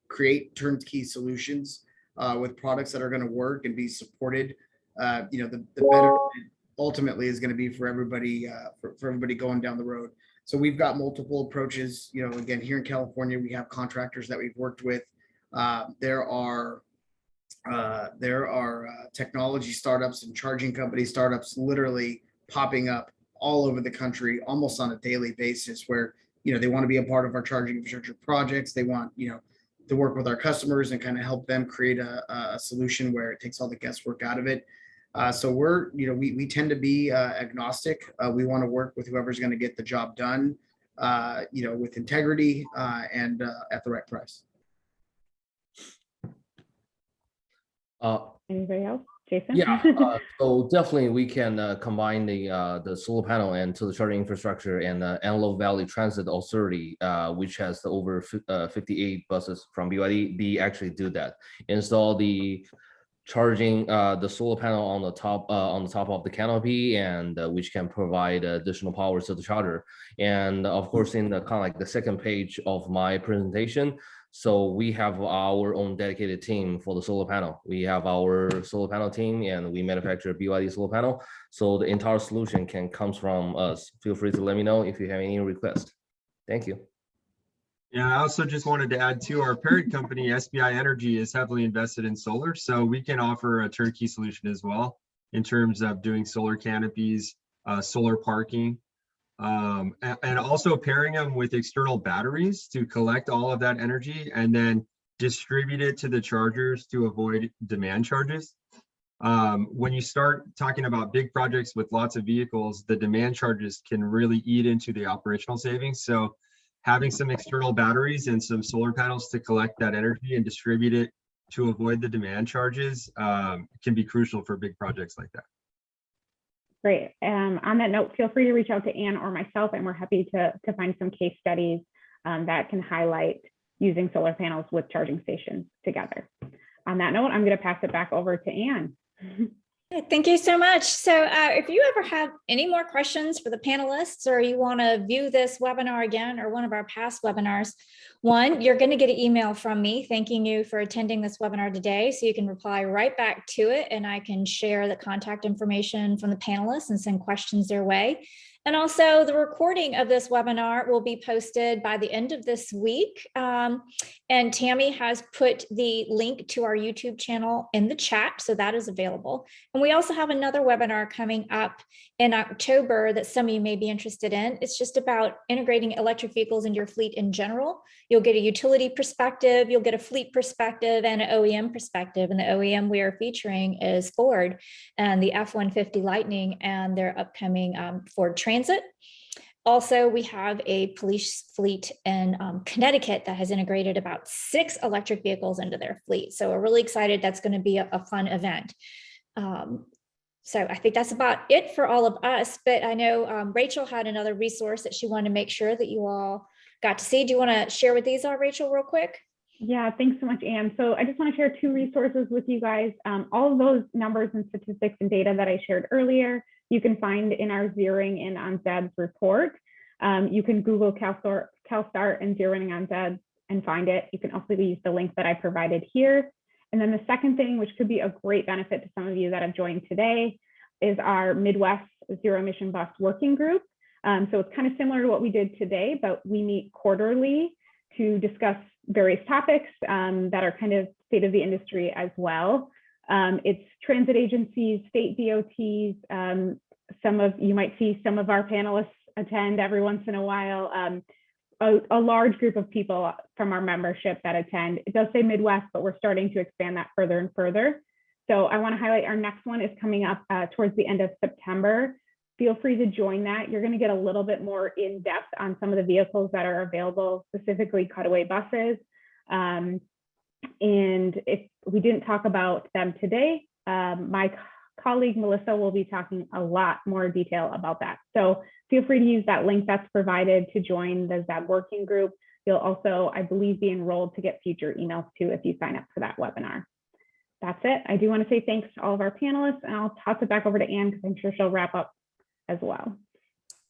create turnkey solutions with products that are going to work and be supported, the better it ultimately is going to be for everybody, for everybody going down the road. So we've got multiple approaches. Again, here in California, we have contractors that we've worked with. There are technology startups and charging company startups literally popping up all over the country almost on a daily basis, where they want to be a part of our charging infrastructure projects. They want to work with our customers and kind of help them create a solution where it takes all the guesswork out of it. So we tend to be agnostic. We want to work with whoever's going to get the job done, with integrity and at the right price. Anybody else? Jason? Yeah, so definitely we can combine the solar panel and to the charging infrastructure, and Antelope Valley Transit Authority, which has over 58 buses from BYD. They actually do that. Install the charging the solar panel on the top of the canopy, and which can provide additional power to the charger. And of course, in the kind of like the second page of my presentation, so we have our own dedicated team for the solar panel. We have our solar panel team, and we manufacture BYD solar panel. So the entire solution comes from us. Feel free to let me know if you have any requests. Thank you. Yeah, I also just wanted to add to our parent company, SBI Energy, is heavily invested in solar. So we can offer a turnkey solution as well in terms of doing solar canopies, solar parking, and also pairing them with external batteries to collect all of that energy and then distribute it to the chargers to avoid demand charges. When you start talking about big projects with lots of vehicles, the demand charges can really eat into the operational savings. So having some external batteries and some solar panels to collect that energy and distribute it to avoid the demand charges can be crucial for big projects like that. Great. On that note, feel free to reach out to Ann or myself, and we're happy to find some case studies that can highlight using solar panels with charging stations together. On that note, I'm going to pass it back over to Ann. Thank you so much. So if you ever have any more questions for the panelists, or you want to view this webinar again or one of our past webinars, one, you're going to get an email from me thanking you for attending this webinar today. So you can reply right back to it, and I can share the contact information from the panelists and send questions their way. And also the recording of this webinar will be posted by the end of this week. And Tammy has put the link to our YouTube channel in the chat, so that is available. And we also have another webinar coming up in October that some of you may be interested in. It's just about integrating electric vehicles into your fleet in general. You'll get a utility perspective, you'll get a fleet perspective, and an OEM perspective. And the OEM we are featuring is Ford and the F-150 Lightning and their upcoming Ford Transit. Also, we have a police fleet in Connecticut that has integrated about 6 electric vehicles into their fleet. So we're really excited. That's going to be a fun event. So I think that's about it for all of us. But I know Rachel had another resource that she wanted to make sure that you all got to see. Do you want to share what these are, Rachel, real quick? Yeah, thanks so much, Anne. So I just want to share 2 resources with you guys. All of those numbers and statistics and data that I shared earlier, you can find in our zeroing in on ZEBs report. You can Google CalStart and zeroing on ZEBs and find it. You can also use the link that I provided here. And then the second thing, which could be a great benefit to some of you that have joined today, is our Midwest Zero Emission Bus Working Group. So it's kind of similar to what we did today, but we meet quarterly to discuss various topics that are kind of state of the industry as well. It's transit agencies, state DOTs. You might see some of our panelists attend every once in a while. A large group of people from our membership that attend. It does say Midwest, but we're starting to expand that further and further. So I want to highlight our next one is coming up towards the end of September. Feel free to join that. You're going to get a little bit more in depth on some of the vehicles that are available, specifically cutaway buses. And if we didn't talk about them today, my colleague Melissa will be talking a lot more detail about that. So feel free to use that link that's provided to join the ZEB working group. You'll also, I believe, be enrolled to get future emails too if you sign up for that webinar. That's it. I do want to say thanks to all of our panelists, and I'll toss it back over to Anne because I'm sure she'll wrap up as well.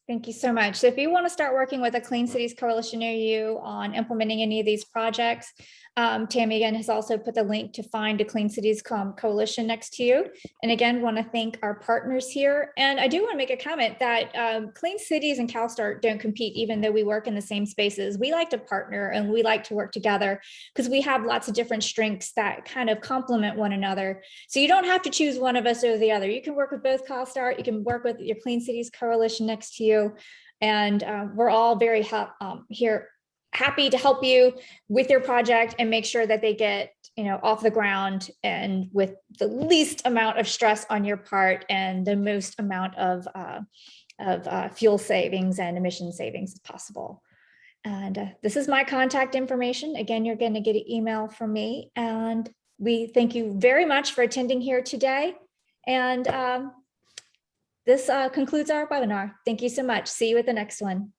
Thank you so much. So if you want to start working with a Clean Cities Coalition near you on implementing any of these projects, Tammy again has also put the link to find a Clean Cities Coalition next to you. And again, want to thank our partners here. And I do want to make a comment that Clean Cities and CalStart don't compete, even though we work in the same spaces. We like to partner and we like to work together because we have lots of different strengths that kind of complement one another. So you don't have to choose one of us or the other. You can work with both CalStart. You can work with your Clean Cities Coalition next to you. And we're all very happy to help you with your project and make sure that they get off the ground and with the least amount of stress on your part and the most amount of fuel savings and emission savings as possible. And this is my contact information. Again, you're going to get an email from me, and we thank you very much for attending here today. And this concludes our webinar. Thank you so much. See you at the next one.